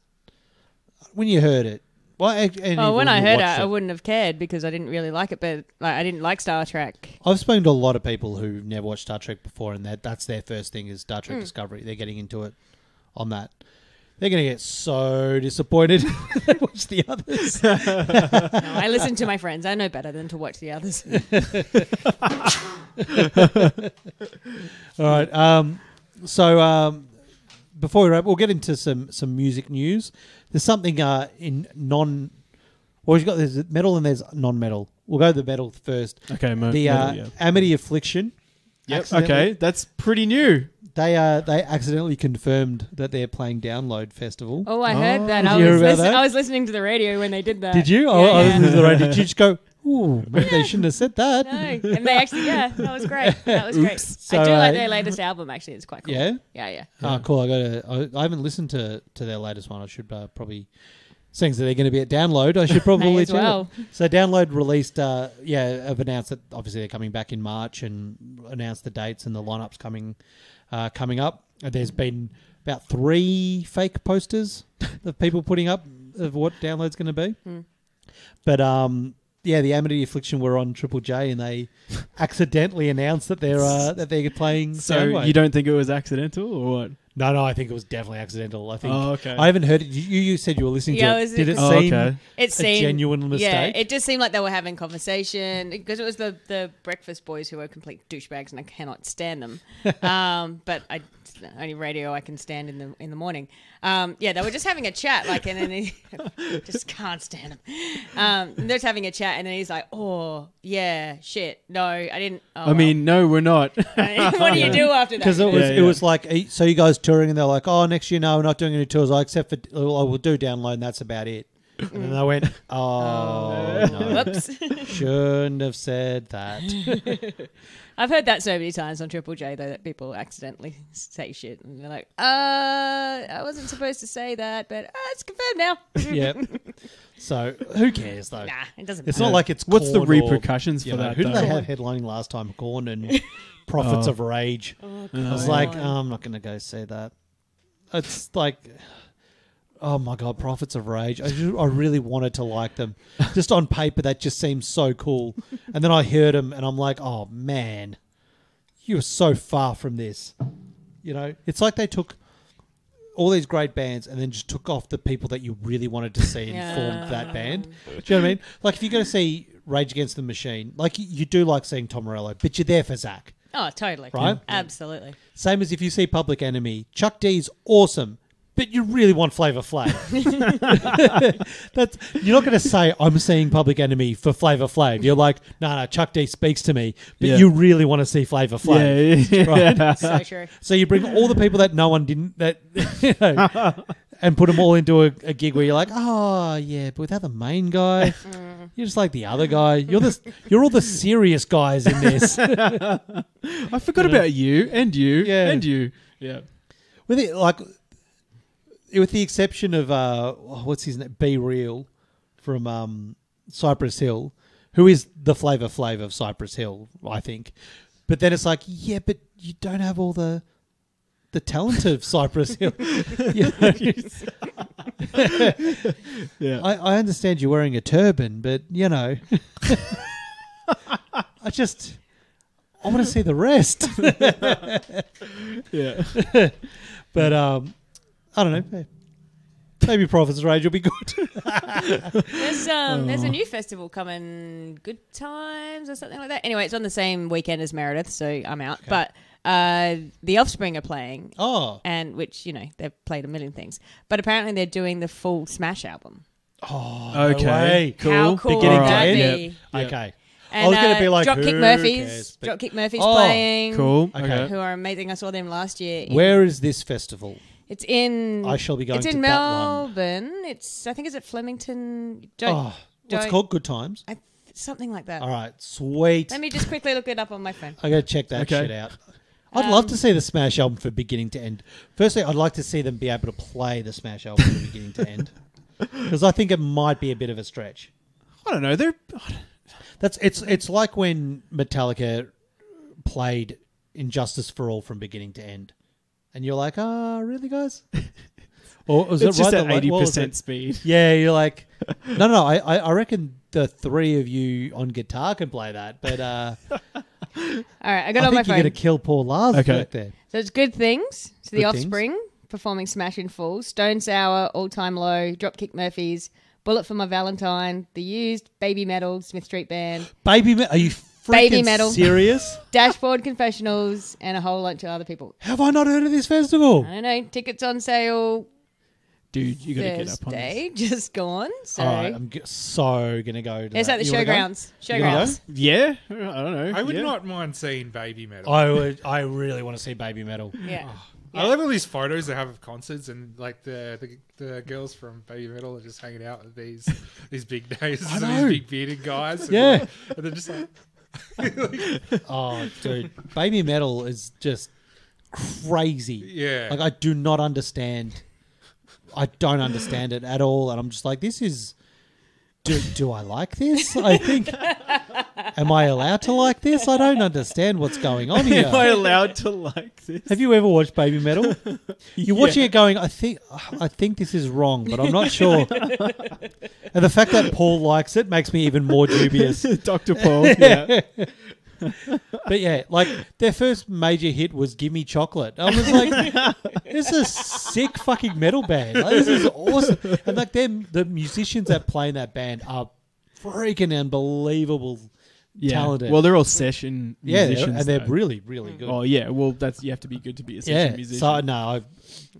when you heard it, When I heard it, I wouldn't have cared because I didn't really like it, but like, I didn't like Star Trek. I've spoken to a lot of people who never watched Star Trek before, and that's their first thing is Star Trek Discovery. They're getting into it on that. They're going to get so disappointed when they watch the others. No, I listen to my friends. I know better than to watch the others. All right. So before we wrap, we'll get into some music news. There's something in non. Well, you've got there's metal and there's non-metal. We'll go to the metal first. Okay, The metal, yeah. Amity Affliction. Yep. Okay, that's pretty new. They accidentally confirmed that they're playing Download Festival. Oh, I heard that. Did you hear about that? I was listening to the radio when they did that. Did you? Yeah, I was yeah. listening to the radio. Did you just go, ooh, maybe they shouldn't have said that? No, and they actually, that was great. That was great. So, I do like their latest album. Actually, it's quite cool. Yeah? Yeah. Oh, cool. I haven't listened to their latest one. I should probably, seeing that they're going to be at Download, I should probably May as check it. well. So Download released, have announced that obviously they're coming back in March and announced the dates and the lineups coming up. There's been about 3 fake posters of people putting up of what Download's going to be. But the Amity Affliction were on Triple J and they accidentally announced that they're playing. So Soundwave. you don't think it was accidental or what? No, I think it was definitely accidental. I think. Oh, okay. I haven't heard it. You said you were listening Yeah, to it. Did it Oh, seem okay. It a seemed genuine mistake? Yeah, it just seemed like they were having conversation because it was the Breakfast Boys who are complete douchebags and I cannot stand them. But only radio I can stand in the morning. They were just having a chat, like, and then he just can't stand him. And they're just having a chat, and then he's like, "Oh yeah, shit, no, I didn't." Oh, I mean, no, we're not. what do you do after that? Because it was Yeah, it yeah. was like, so you guys touring, and they're like, oh, next year, no, we're not doing any tours, except for we'll do Download, and that's about it. And then they went, oh, no, Whoops. shouldn't have said that. I've heard that so many times on Triple J though that people accidentally say shit and they're like, I wasn't supposed to say that, but it's confirmed now. Yep. So who cares though? Nah, it doesn't It's matter. not like it's What's the Korn repercussions or, for that? Who did though? they have headlining last time? Korn and Prophets Oh. of Rage. Oh, I was like, I'm not going to go see that. It's like, oh my God, Prophets of Rage. I really wanted to like them. Just on paper, that just seems so cool. And then I heard them and I'm like, oh man, you are so far from this. You know, it's like they took all these great bands and then just took off the people that you really wanted to see and formed that band. Do you know what I mean? Like if you go to see Rage Against the Machine, like you do like seeing Tom Morello, but you're there for Zach. Oh, totally. Right? Absolutely. Same as if you see Public Enemy. Chuck D's awesome, but you really want Flavor Flav. You're not going to say, I'm seeing Public Enemy for Flavor Flav. You're like, no, Chuck D speaks to me, but Yeah. you really want to see Flavor Flav. Yeah. Right? So true. So you bring all the people that no one didn't, and put them all into a gig where you're like, oh, yeah, but without the main guy, you're just like the other guy. You're all the serious guys in this. I forgot about you and you Yeah. and you. Yeah. With the exception of what's his name, Be Real from Cypress Hill, who is the Flavor Flav of Cypress Hill, I think. But then it's like, yeah, but you don't have all the talent of Cypress Hill. You know? Yeah. I understand you're wearing a turban, but you know, I want to see the rest. Yeah. But I don't know. Maybe Prophets Rage will be good. There's a new festival coming, Good Times or something like that. Anyway, it's on the same weekend as Meredith, so I'm out. Okay. But The Offspring are playing. Oh. And which, they've played a million things. But apparently they're doing the full Smash album. Oh, okay. No way. Cool. How cool they're getting would that be? Yep. Okay. And, I was going to be like, Dropkick Murphys. Dropkick Murphys playing. Cool. Okay. Who are amazing. I saw them last year. Where is this festival? It's in. I shall be going to that one. It's in Melbourne. I think it's at Flemington. What's it called? Good Times? Something like that. All right. Sweet. Let me just quickly look it up on my phone. I got to check that shit out. I'd love to see the Smash album from beginning to end. Firstly, I'd like to see them be able to play the Smash album from beginning to end. Because I think it might be a bit of a stretch. I don't know. It's like when Metallica played Injustice for All from beginning to end. And you're like, really, guys? Or was it's it just right at 80% speed. Yeah, you're like, no. I reckon the three of you on guitar can play that. But all right, I got it on my phone. You're going to kill poor Lars back there. So it's Good Things. It's The Good Offspring Things. Performing Smash in Full. Stone Sour, All Time Low, Dropkick Murphys, Bullet for My Valentine, The Used, Baby Metal, Smith Street Band. Are you freaking serious? Dashboard Confessionals, and a whole bunch of other people. Have I not heard of this festival? I don't know. Tickets on sale. Dude, you got to get up on Thursday, this. just gone. So. All right, I'm so going to go to it's that. at the Showgrounds. Showgrounds. Yeah? I don't know. I would not mind seeing Baby Metal. I really want to see Baby Metal. Yeah. I love all these photos they have of concerts, and like the girls from Baby Metal are just hanging out with these big names, and these big bearded guys. Yeah. And they're just like... Oh, dude. Baby Metal is just crazy. Yeah. Like, I do not understand. I don't understand it at all. And I'm just like, this is... Do I like this? I think... Am I allowed to like this? I don't understand what's going on here. Am I allowed to like this? Have you ever watched Baby Metal? You're watching it going, I think this is wrong, but I'm not sure. And the fact that Paul likes it makes me even more dubious. Dr. Paul, yeah. But yeah, like their first major hit was Gimme Chocolate. I was like, this is a sick fucking metal band. Like, this is awesome. And like the musicians that play in that band are freaking unbelievable talented. Well, they're all session musicians. And they're really, really good. Oh yeah, well you have to be good to be a session musician. So no,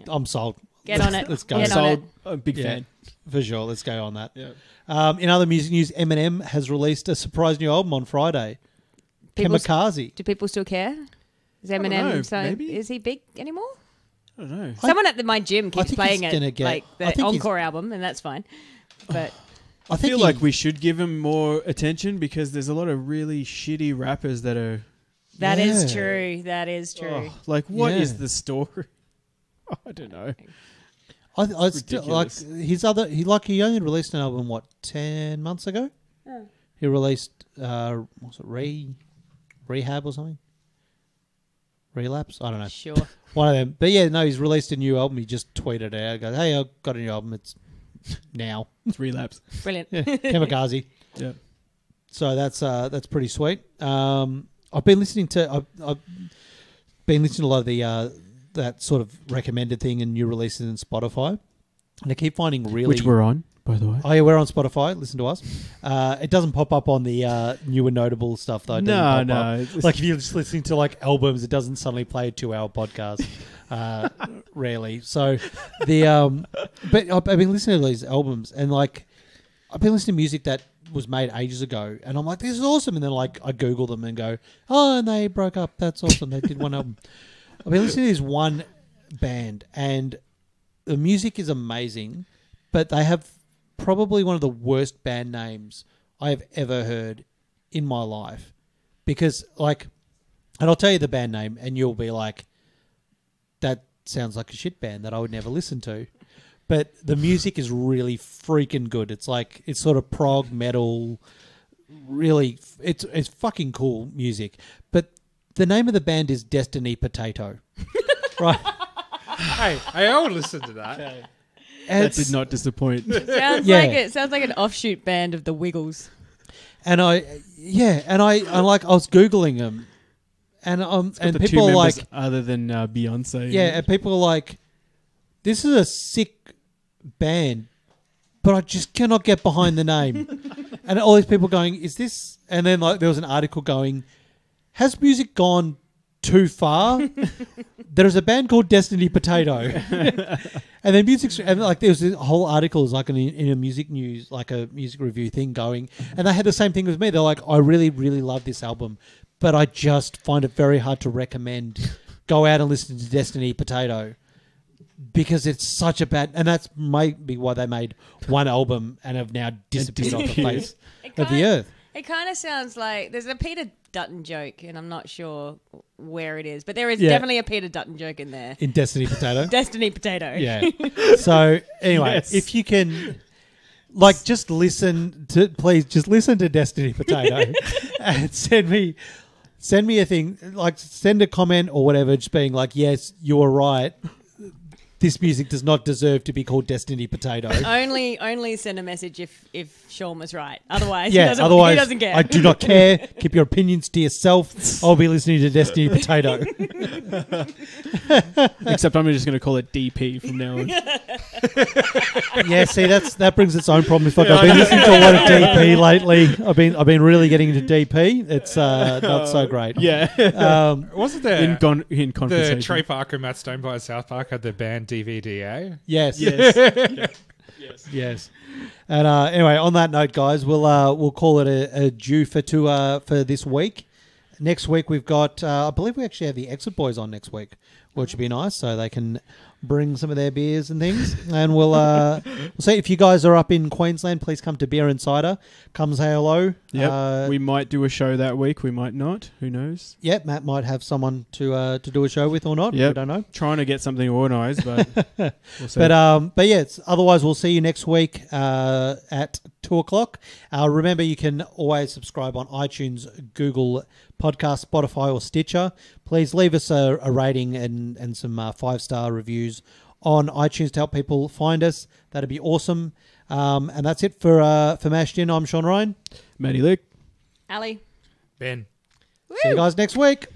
I'm sold. Get on it. Let's go. Get on it. I'm a big fan. For sure. Let's go on that. Yeah. In other music news, Eminem has released a surprise new album on Friday. Kamikaze. Do people still care? Is don't Eminem know, maybe. Is he big anymore? I don't know. Someone at my gym keeps playing it, like I the think encore album, and that's fine. But I feel like we should give him more attention because there's a lot of really shitty rappers that are... That is true. That is true. Oh, like, what is the story? I don't know. I still like his other. He only released an album 10 months ago. Oh. He released what's it, Rehab or something? Relapse? I don't know. Sure. One of them. But yeah, no, he's released a new album. He just tweeted it out. Goes, hey, I've got a new album. It's now. It's Relapse. Brilliant. Yeah, Kamikaze. Yeah. So that's pretty sweet. I've been listening to a lot of the that sort of recommended thing and new releases in Spotify, and I keep finding really which we're on, by the way. Oh yeah, we're on Spotify. Listen to us. It doesn't pop up on the new and notable stuff though. No. Like if you're just listening to like albums, it doesn't suddenly play a 2-hour podcast. Rarely. So but I've been listening to these albums and like I've been listening to music that was made ages ago, and I'm like, this is awesome. And then like I Google them and go, oh, and they broke up. That's awesome. They did one album. I've been listening to this one band, and the music is amazing, but they have probably one of the worst band names I have ever heard in my life. Because, like, and I'll tell you the band name, and you'll be like, that sounds like a shit band that I would never listen to. But the music is really freaking good. It's like, it's sort of prog metal, really, it's fucking cool music. But the name of the band is Destiny Potato. Right? Hey, I would listen to that. Okay. That did not disappoint. Sounds like an offshoot band of the Wiggles. And I was Googling them. And and people are like, other than Beyonce. Yeah, and people are like, this is a sick band, but I just cannot get behind the name. And all these people going, is this? And then like there was an article going, has music gone too far? There's a band called Destiny Potato, and then there was this whole article is like in a music news, like a music review thing going, and they had the same thing with me. They're like, I really, really love this album, but I just find it very hard to recommend. Go out and listen to Destiny Potato because it's such a bad, and that's maybe why they made one album and have now disappeared off the face of the earth. It kind of sounds like there's a Peter Dutton joke, and I'm not sure where it is, but there is definitely a Peter Dutton joke in there. In Destiny Potato? Destiny Potato. Yeah. So, anyway, if you can, like, please just listen to Destiny Potato and send me a thing, like, send a comment or whatever, just being like, yes, you're right. This music does not deserve to be called Destiny Potato. Only send a message if Sean was right. Otherwise, he doesn't care. I do not care. Keep your opinions to yourself. I'll be listening to Destiny Potato. Except I'm just going to call it DP from now on. Yeah, see, that brings its own problems. Like, I've been listening to a lot of DP lately. I've been really getting into DP. It's not so great. Yeah. Wasn't there in conversation? The Trey Parker and Matt Stone by South Park had their band DVDA? Yes. Yes. And anyway, on that note, guys, we'll call it a due for this week. Next week we've got, I believe we actually have the Exit Boys on next week, which would be nice, so they can bring some of their beers and things. And we'll see if you guys are up in Queensland. Please come to Beer Insider. Come say hello. Yep. We might do a show that week. We might not. Who knows? Yep. Matt might have someone to do a show with or not. Yep. We don't know. Trying to get something organised, but we'll see. But yes. Otherwise, we'll see you next week at 2:00. Remember, you can always subscribe on iTunes, Google Podcast, Spotify, or Stitcher. Please leave us a rating and some 5-star reviews on iTunes to help people find us. That'd be awesome. And that's it for Mashed In. I'm Sean Ryan. Matty Luke. Ali. Ben. See you guys next week.